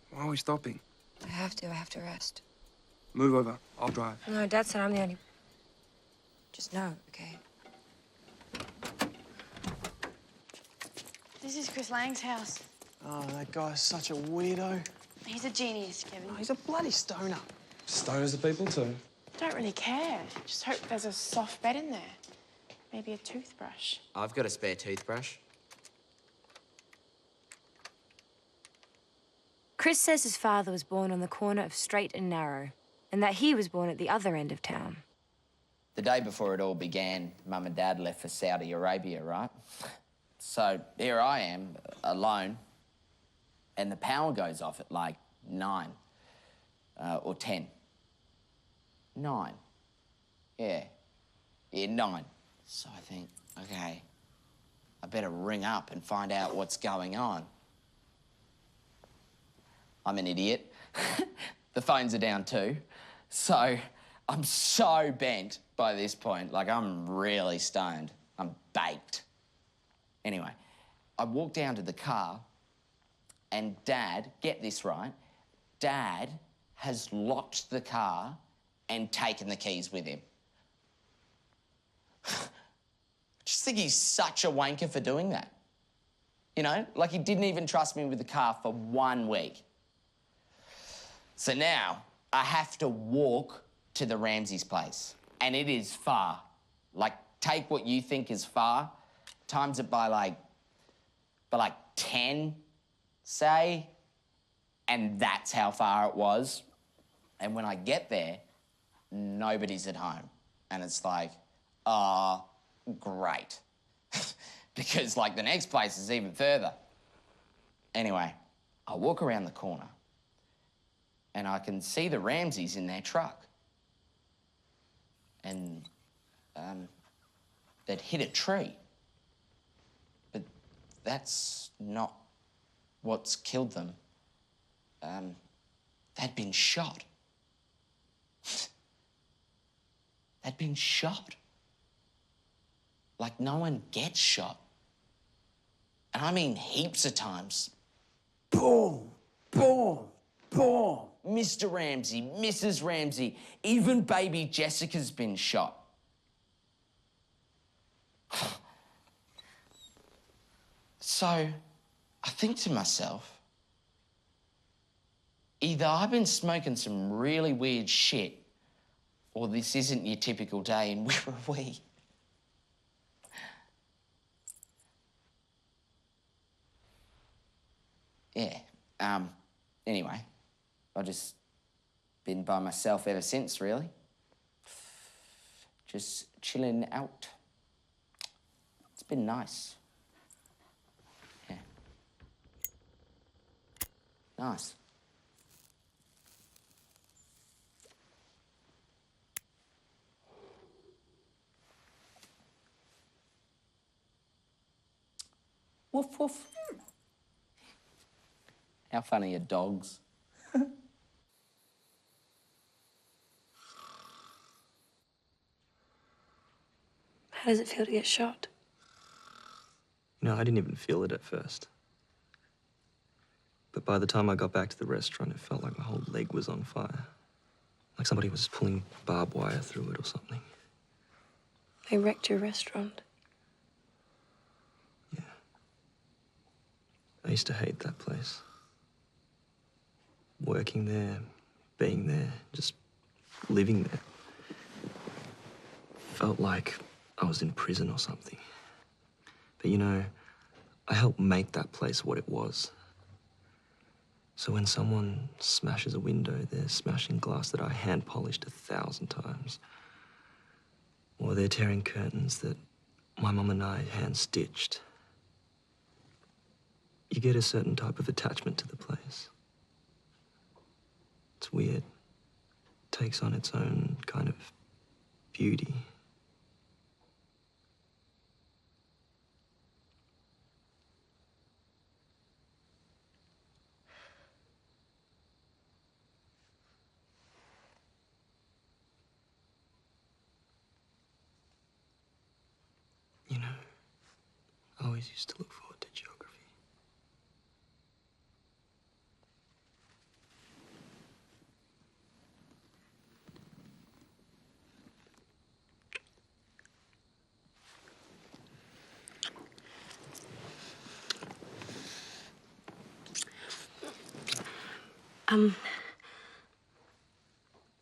Why are we stopping? I have to rest. Move over. I'll drive. No, Dad said I'm the only... Just no, okay? This is Chris Lang's house. Oh, that guy's such a weirdo. He's a genius, Kevin. Oh, he's a bloody stoner. Stoners are people too. Don't really care. Just hope there's a soft bed in there. Maybe a toothbrush. I've got a spare toothbrush. Chris says his father was born on the corner of Straight and Narrow, and that he was born at the other end of town. The day before it all began, Mum and Dad left for Saudi Arabia, right? So here I am, alone, and the power goes off at like 9 or 10. 9. Yeah, 9. So I think, okay, I better ring up and find out what's going on. I'm an idiot. The phones are down too. So I'm so bent by this point. Like, I'm really stoned. I'm baked. Anyway, I walk down to the car and Dad, get this right, Dad has locked the car and taken the keys with him. I just think he's such a wanker for doing that. You know, like he didn't even trust me with the car for 1 week. So now I have to walk to the Ramsey's place, and it is far. Like, take what you think is far, times it by like 10, say, and that's how far it was. And when I get there, nobody's at home. And it's like, great. Because, like, the next place is even further. Anyway, I walk around the corner and I can see the Ramseys in their truck. And they'd hit a tree. But that's not what's killed them. They'd been shot. They'd been shot. Like, no one gets shot. And I mean heaps of times. Boom, boom, boom. Mr. Ramsey, Mrs. Ramsey, even baby Jessica's been shot. So, I think to myself, either I've been smoking some really weird shit, or this isn't your typical day in Wirrawee. Yeah, anyway, I've just been by myself ever since, really. Just chilling out. It's been nice. Yeah. Nice. Woof, woof. How funny are dogs? How does it feel to get shot? You know, I didn't even feel it at first. But by the time I got back to the restaurant, it felt like my whole leg was on fire. Like somebody was pulling barbed wire through it or something. They wrecked your restaurant. I used to hate that place. Working there, being there, just living there. Felt like I was in prison or something. But you know, I helped make that place what it was. So when someone smashes a window, they're smashing glass that I hand polished 1,000 times. Or they're tearing curtains that my mum and I hand stitched. You get a certain type of attachment to the place. It's weird. It takes on its own kind of beauty. You know, I always used to look forward to geography.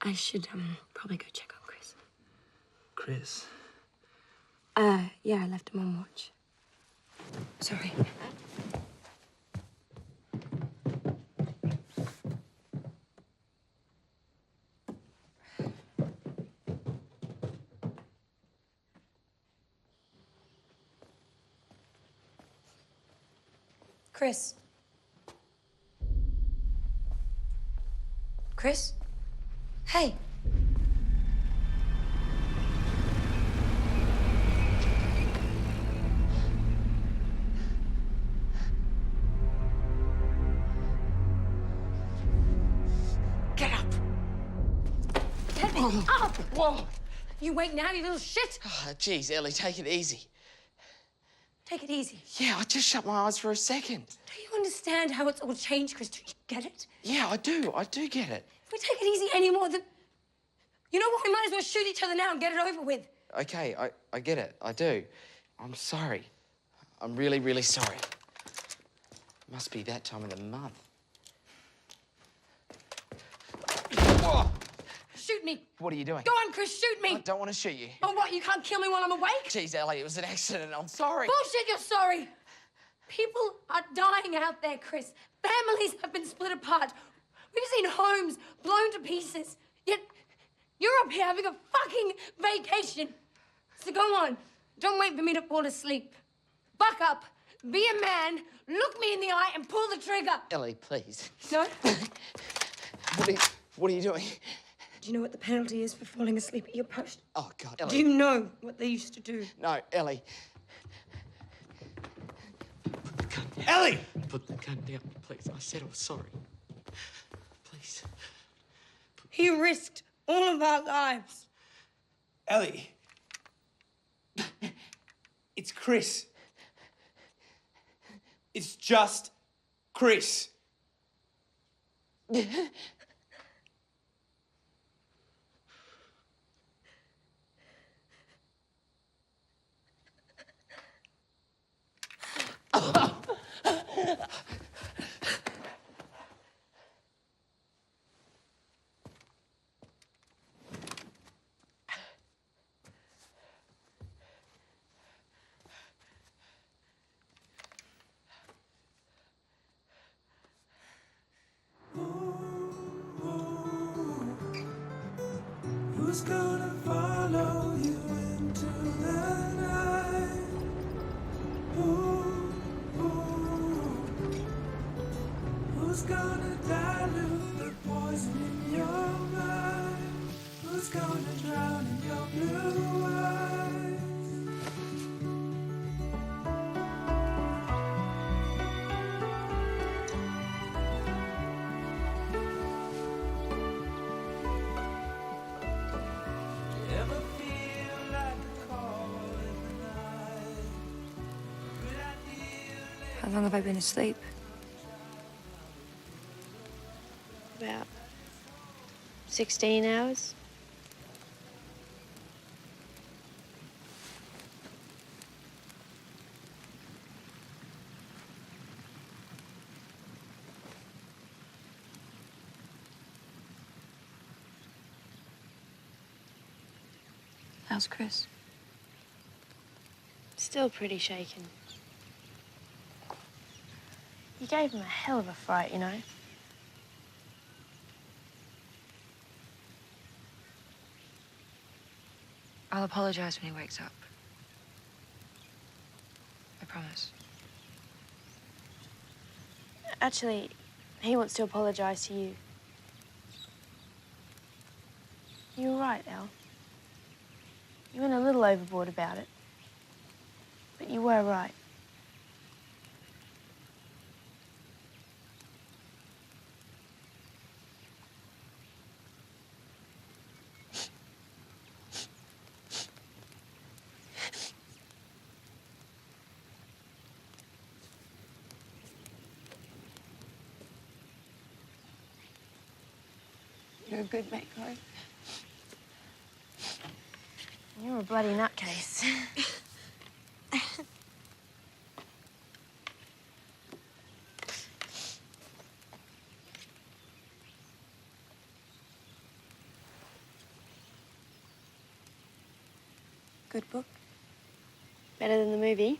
I should, probably go check on Chris. Chris? Yeah, I left him on watch. Sorry. Chris. Chris? Hey. Get up! Get me up! Whoa! You wake now, you little shit! Oh, jeez, Ellie, take it easy. Take it easy. Yeah, I just shut my eyes for a second. Do you understand how it's all changed, Chris? Do you get it? Yeah, I do get it. If we take it easy anymore, then... You know what? We might as well shoot each other now and get it over with. Okay, I get it, I do. I'm sorry. I'm really, really sorry. Must be that time of the month. Whoa! Shoot me. What are you doing? Go on, Chris, shoot me. I don't want to shoot you. Oh, what? You can't kill me while I'm awake? Jeez, Ellie, it was an accident. I'm sorry. Bullshit, you're sorry. People are dying out there, Chris. Families have been split apart. We've seen homes blown to pieces. Yet you're up here having a fucking vacation. So go on. Don't wait for me to fall asleep. Buck up. Be a man. Look me in the eye and pull the trigger. Ellie, please. No? What are you doing? Do you know what the penalty is for falling asleep at your post? Oh, God, Ellie. Do you know what they used to do? No, Ellie. Ellie! Put the gun down, please. I said I was sorry. Please. He risked all of our lives. Ellie. It's Chris. It's just Chris. Who's gonna follow you into the night? Who's gonna dilute the poison in your mind? Who's gonna drown in your blue eyes? Ever feel like a call in the night? Good idea. How long have I been asleep? About 16 hours. How's Chris? Still pretty shaken. You gave him a hell of a fright, you know. I'll apologize when he wakes up. I promise. Actually, he wants to apologize to you. You were right, Elle. You went a little overboard about it. But you were right. You're a good mate, Corey. You're a bloody nutcase. Good book. Better than the movie?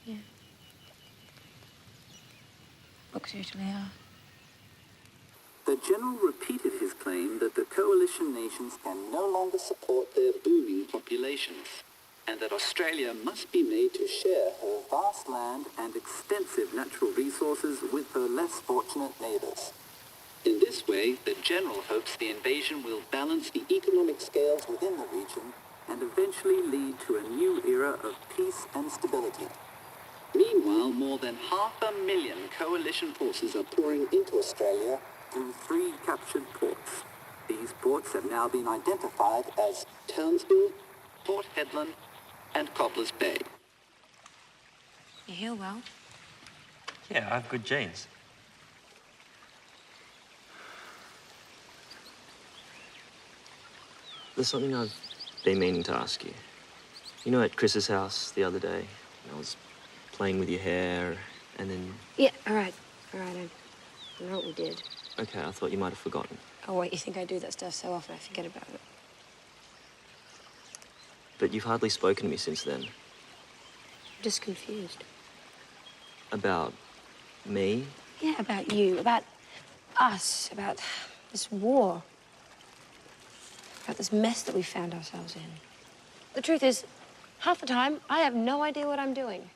Yeah. Books usually are. The General repeated his claim that the coalition nations can no longer support their booming populations, and that Australia must be made to share her vast land and extensive natural resources with her less fortunate neighbours. In this way, the General hopes the invasion will balance the economic scales within the region and eventually lead to a new era of peace and stability. Meanwhile, more than 500,000 coalition forces are pouring into Australia through 3 captured ports. These ports have now been identified as Townsville, Port Hedland, and Cobblers Bay. You heal well. Yeah, I have good genes. There's something I've been meaning to ask you. You know, at Chris's house the other day, I was playing with your hair, and then... Yeah, all right. All right, I know what we did. Okay, I thought you might have forgotten. Oh, wait, you think I do that stuff so often I forget about it? But you've hardly spoken to me since then. I'm just confused. About me? Yeah, about you, about us, about this war. About this mess that we found ourselves in. The truth is, half the time, I have no idea what I'm doing.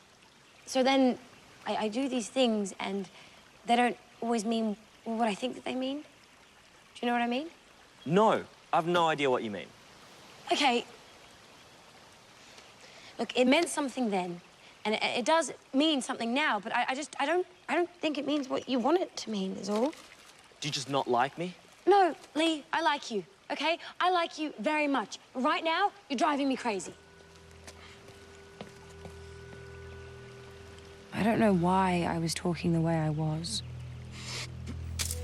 So then I do these things, and they don't always mean what I think that they mean. Do you know what I mean? No, I've no idea what you mean. Okay. Look, it meant something then, and it does mean something now, but I don't think it means what you want it to mean, is all. Do you just not like me? No, Lee, I like you, okay? I like you very much. Right now, you're driving me crazy. I don't know why I was talking the way I was.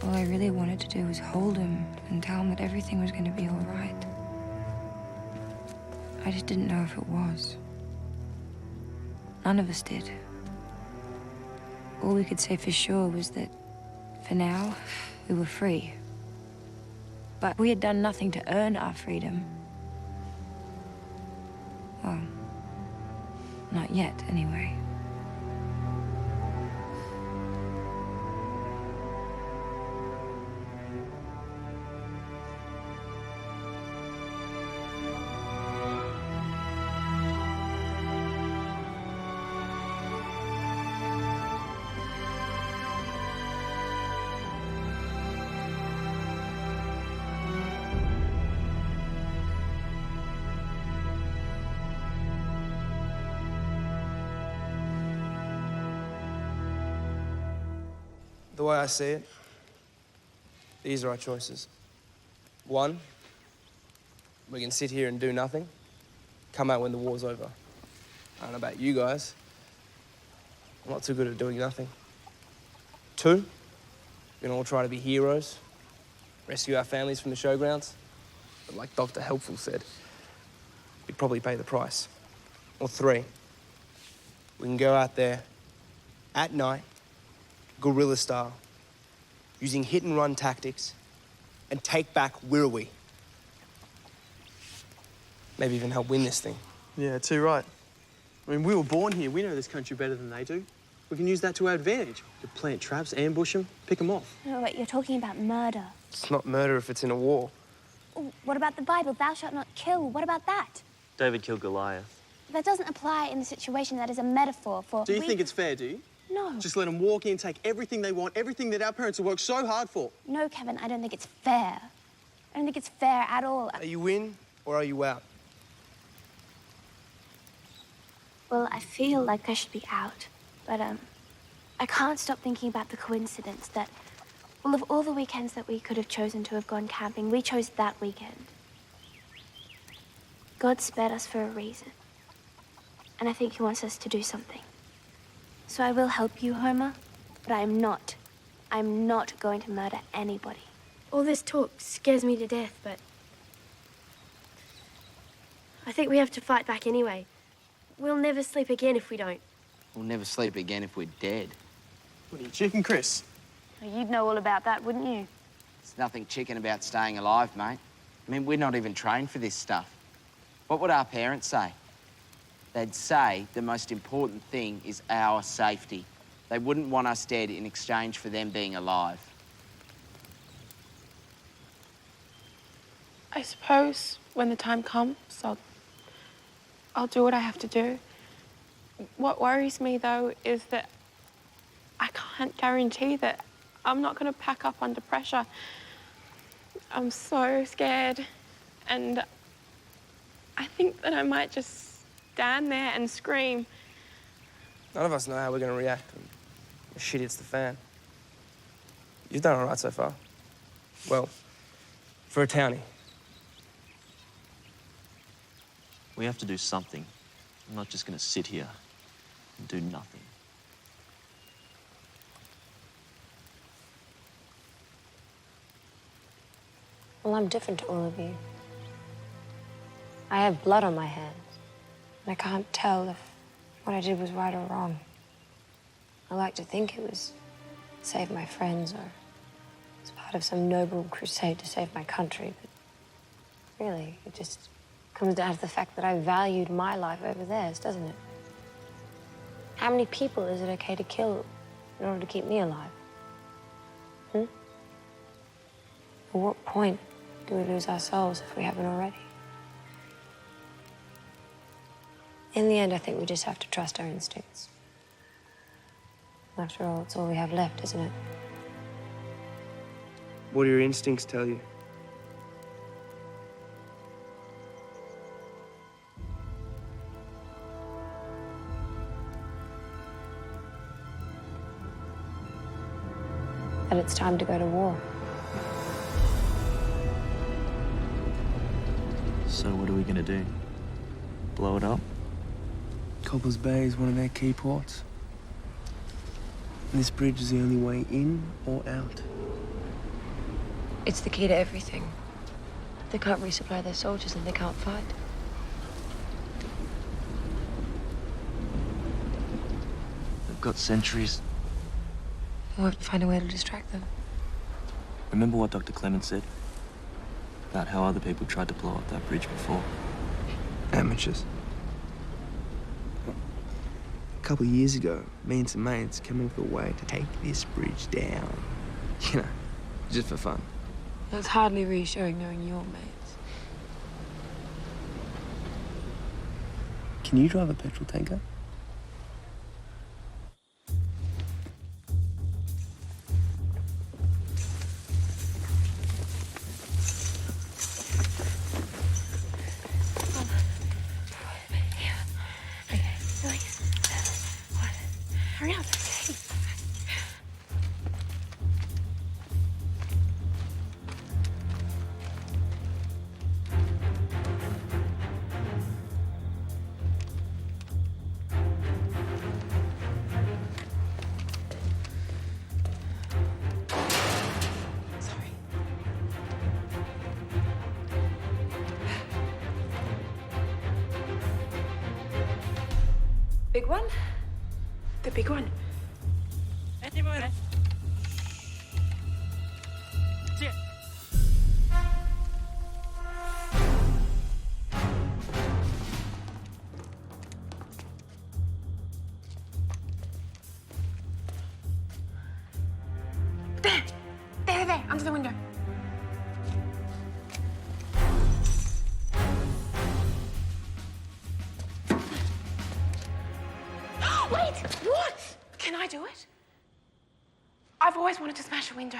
All I really wanted to do was hold him and tell him that everything was going to be all right. I just didn't know if it was. None of us did. All we could say for sure was that, for now, we were free. But we had done nothing to earn our freedom. Well, not yet, anyway. The way I see it, these are our choices. 1, we can sit here and do nothing, come out when the war's over. I don't know about you guys. I'm not too good at doing nothing. 2, we can all try to be heroes, rescue our families from the showgrounds. But like Dr. Helpful said, we'd probably pay the price. Or 3, we can go out there at night, guerrilla style, using hit-and-run tactics, and take back Wirrawee. Maybe even help win this thing. Yeah, too right. I mean, we were born here. We know this country better than they do. We can use that to our advantage. We could plant traps, ambush them, pick them off. No, wait, you're talking about murder. It's not murder if it's in a war. Oh, what about the Bible? Thou shalt not kill. What about that? David killed Goliath. That doesn't apply in the situation. That is a metaphor for... Do you think it's fair, do you? No. Just let them walk in, take everything they want, everything that our parents have worked so hard for. No, Kevin, I don't think it's fair. I don't think it's fair at all. Are you in or are you out? Well, I feel like I should be out, but, I can't stop thinking about the coincidence that, well, of all the weekends that we could have chosen to have gone camping, we chose that weekend. God spared us for a reason, and I think he wants us to do something. So I will help you, Homer, but I'm not going to murder anybody. All this talk scares me to death, but I think we have to fight back anyway. We'll never sleep again if we don't. We'll never sleep again if we're dead. What are you, chicken, Chris? You'd know all about that, wouldn't you? There's nothing chicken about staying alive, mate. I mean, we're not even trained for this stuff. What would our parents say? They'd say the most important thing is our safety. They wouldn't want us dead in exchange for them being alive. I suppose when the time comes, I'll do what I have to do. What worries me, though, is that I can't guarantee that I'm not going to pack up under pressure. I'm so scared, and I think that I might just stand there and scream. None of us know how we're going to react when the shit hits the fan. You've done all right so far. Well, for a townie. We have to do something. I'm not just going to sit here and do nothing. Well, I'm different to all of you. I have blood on my hands, and I can't tell if what I did was right or wrong. I like to think it was save my friends or as part of some noble crusade to save my country, but really, it just comes down to the fact that I valued my life over theirs, doesn't it? How many people is it okay to kill in order to keep me alive? At what point do we lose our souls if we haven't already? In the end, I think we just have to trust our instincts. After all, it's all we have left, isn't it? What do your instincts tell you? That it's time to go to war. So what are we gonna do? Blow it up? Cobbler's Bay is one of their key ports. And this bridge is the only way in or out. It's the key to everything. They can't resupply their soldiers and they can't fight. They've got sentries. We'll have to find a way to distract them. Remember what Dr. Clement said? About how other people tried to blow up that bridge before. Amateurs. A couple of years ago, me and some mates came up with a way to take this bridge down. You know, just for fun. That's hardly reassuring knowing your mates. Can you drive a petrol tanker? Hurry up. Big one? The big one. There, under the window. Wait! What? Can I do it? I've always wanted to smash a window.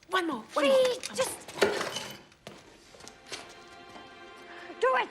One more. Please, just do it.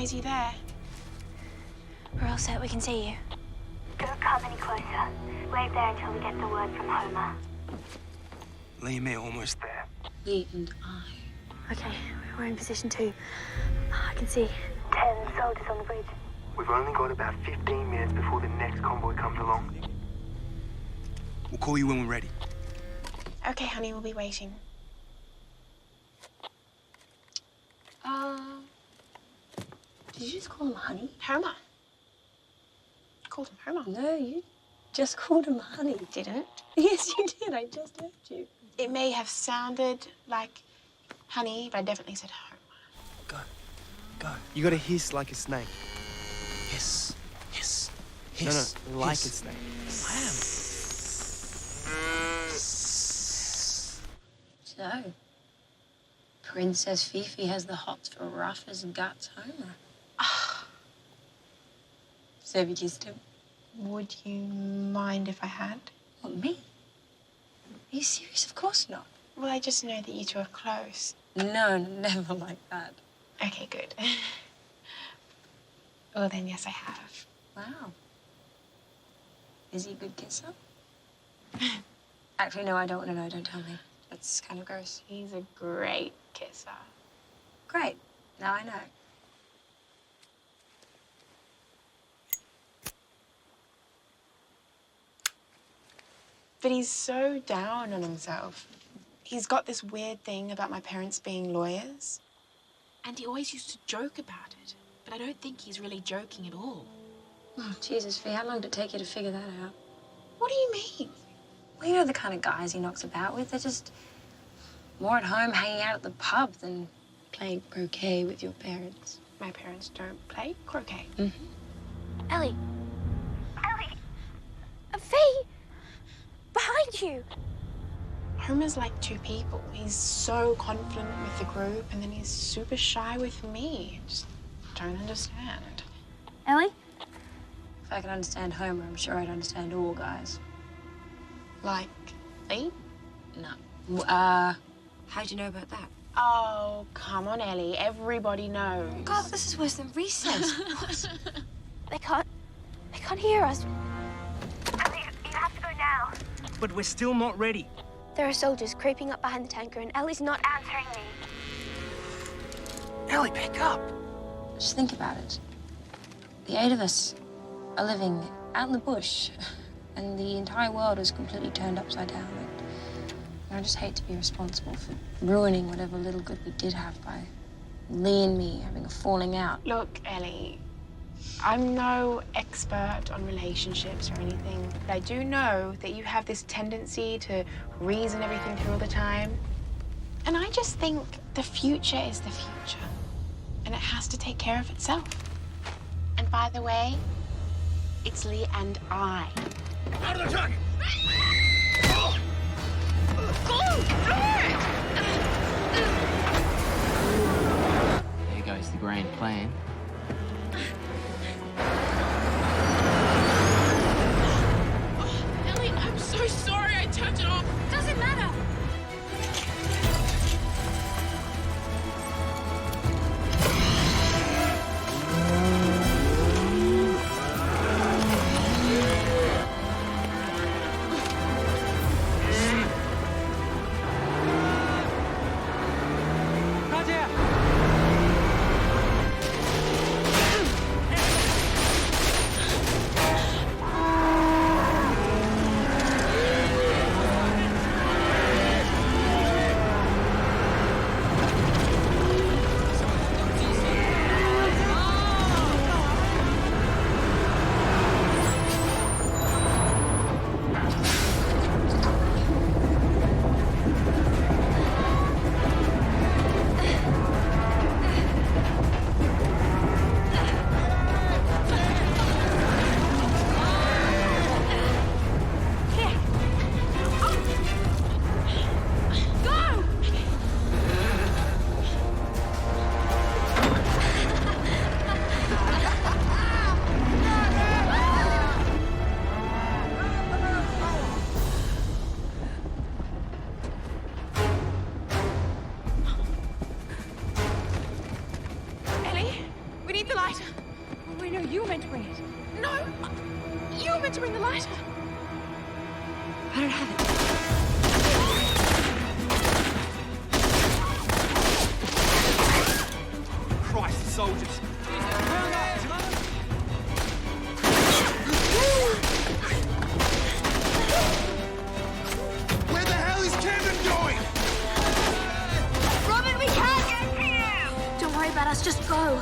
Is he there? We're all set. We can see you. Don't come any closer. Wait there until we get the word from Homer. Lee and me are almost there. Lee and I. Okay, we're in position 2. I can see. 10 soldiers on the bridge. We've only got about 15 minutes before the next convoy comes along. We'll call you when we're ready. Okay, honey, we'll be waiting. Did you just call him honey? Homer. Called him Homer. No, you just called him honey. Didn't? Yes, you did. I just heard you. It may have sounded like honey, but I definitely said Homer. Go. Go. You gotta hiss like a snake. Hiss. Hiss. No, Hiss. no, like hiss. a snake. So, Princess Fifi has the hots for rough as guts Homer. So have you kissed him? Would you mind if I had? What, me? Are you serious? Of course not. Well, I just know that you two are close. No, never like that. Okay, good. Well, then, yes, I have. Wow. Is he a good kisser? Actually, no, I don't want to know. Don't tell me. That's kind of gross. He's a great kisser. Great. Now I know. But he's so down on himself. He's got this weird thing about my parents being lawyers. And he always used to joke about it. But I don't think he's really joking at all. Oh, Jesus, Fee, how long did it take you to figure that out? What do you mean? Well, you know the kind of guys he knocks about with. They're just more at home hanging out at the pub than playing croquet with your parents. My parents don't play croquet. Mm-hmm. Ellie. Ellie. Fee! Behind you! Homer's like two people. He's so confident with the group, and then he's super shy with me. Just don't understand. Ellie? If I could understand Homer, I'm sure I'd understand all guys. Like Lee? No. How'd you know about that? Oh, come on, Ellie. Everybody knows. God, this is worse than recess. They can't hear us. Ellie, you have to go now. But we're still not ready. There are soldiers creeping up behind the tanker, and Ellie's not answering me. Ellie, pick up. Just think about it. The 8 of us are living out in the bush, and the entire world is completely turned upside down. And I just hate to be responsible for ruining whatever little good we did have by Lee and me having a falling out. Look, Ellie, I'm no expert on relationships or anything, but I do know that you have this tendency to reason everything through all the time. And I just think the future is the future, and it has to take care of itself. And by the way, it's Lee and I. Out of the truck! There goes the grand plan. Ellie, I'm so sorry I turned it off. Doesn't matter. were meant to bring it. No, you were meant to bring the lighter. I don't have it. Christ, soldiers. Where the hell is Kevin going? Robin, we can't get to you! Don't worry about us, just go.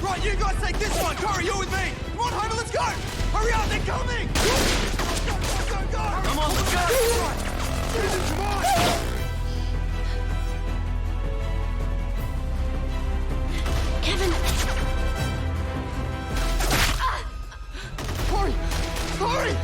Right, you guys take this one. Corey, you're with me. Come on, Homer, let's go. Hurry up, they're coming. Go, go, go, go. Come on, let's go. Right. Susan, come on. Kevin! Corey! Corey!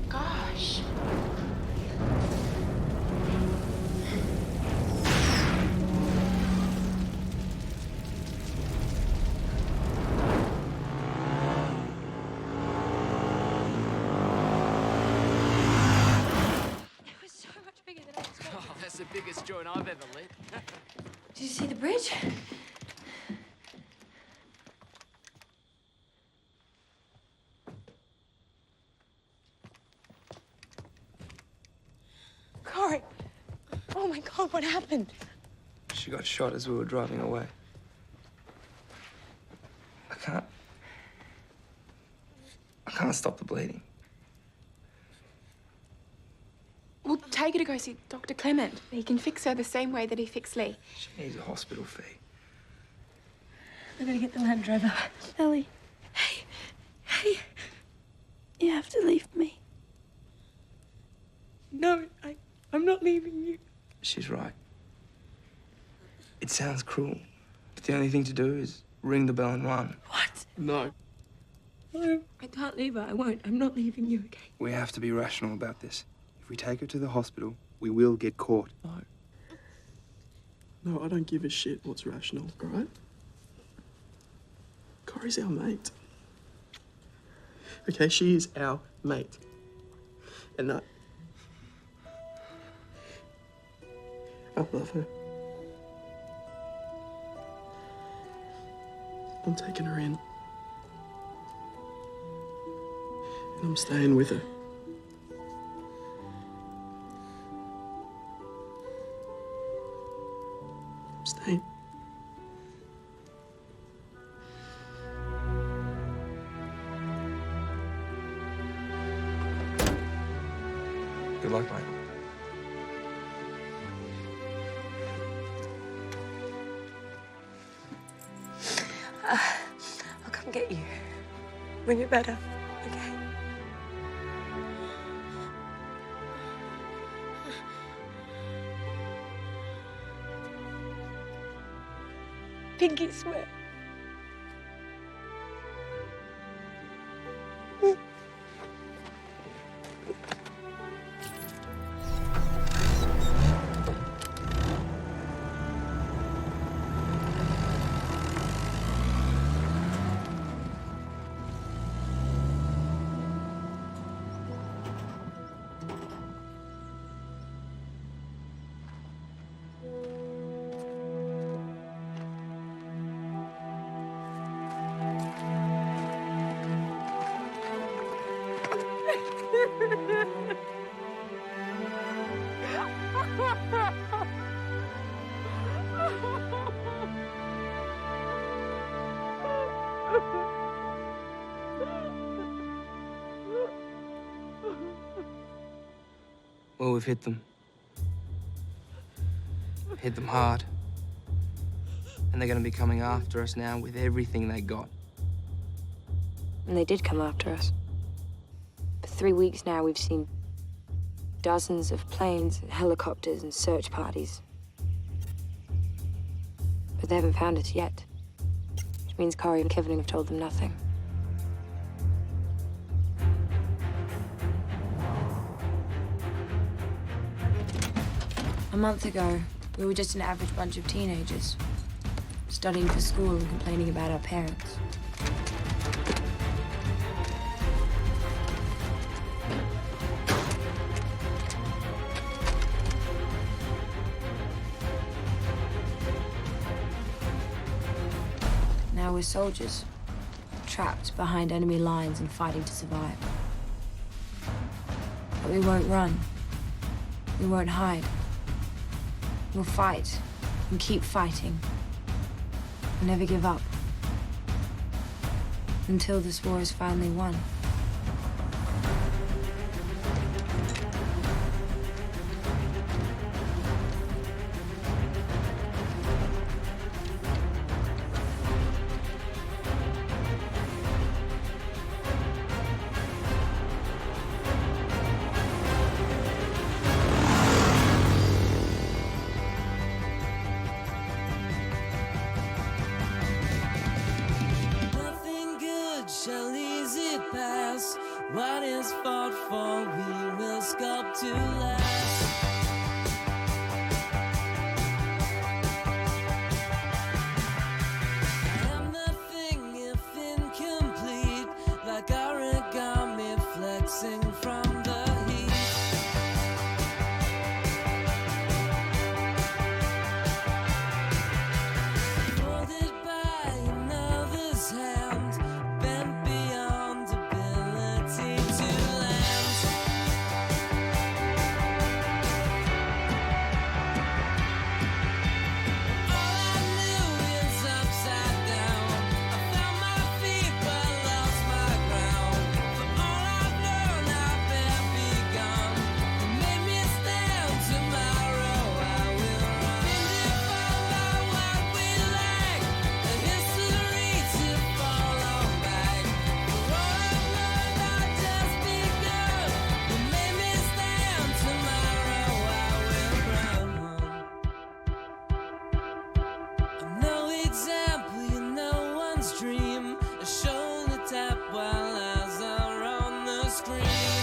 Gosh. It was so much bigger than I expected. Oh, that's the biggest joint I've ever lit. Did you see the bridge? Corey. Oh my God, what happened? She got shot as we were driving away. I can't stop the bleeding. We'll take her to go see Dr. Clement. He can fix her the same way that he fixed Lee. She needs a hospital fee. I'm gonna get the Land Rover. Ellie, Hey, you have to leave me. No, I'm not leaving you. She's right. It sounds cruel, but the only thing to do is ring the bell and run. what? No. No, I can't leave her. I won't. I'm not leaving you, okay? We have to be rational about this. If we take her to the hospital, we will get caught. No. No, I don't give a shit what's rational, all right? Corey's our mate. Okay, she is our mate. And I love her. I'm taking her in. I'm staying with her. I'm staying. Good luck, mate. I'll come get you when you're better, okay? Pinky swear. Well, we've hit them. Hit them hard. And they're gonna be coming after us now with everything they got. And they did come after us. For 3 weeks now, we've seen dozens of planes, helicopters, and search parties. But they haven't found us yet. Which means Corey and Kevin have told them nothing. A month ago, we were just an average bunch of teenagers, studying for school and complaining about our parents. Now we're soldiers, trapped behind enemy lines and fighting to survive. But we won't run. We won't hide. We'll fight and keep fighting. And never give up. Until this war is finally won. Nothing good shall easy pass. What is fought for, we will sculpt to last. I am nothing if incomplete, like origami flexing from the heat. Folded by another's hand, bent beyond ability to land. All I knew is upside down. I found my feet but lost my ground. For all I've learned, I've been begun. It made me stand tomorrow. I will run. Defined by what we lack, the history to follow back. For all I've learned, I've just begun. It made me stand tomorrow. I will run. No example, you're no one's dream. A shoulder tap while eyes are on the screen.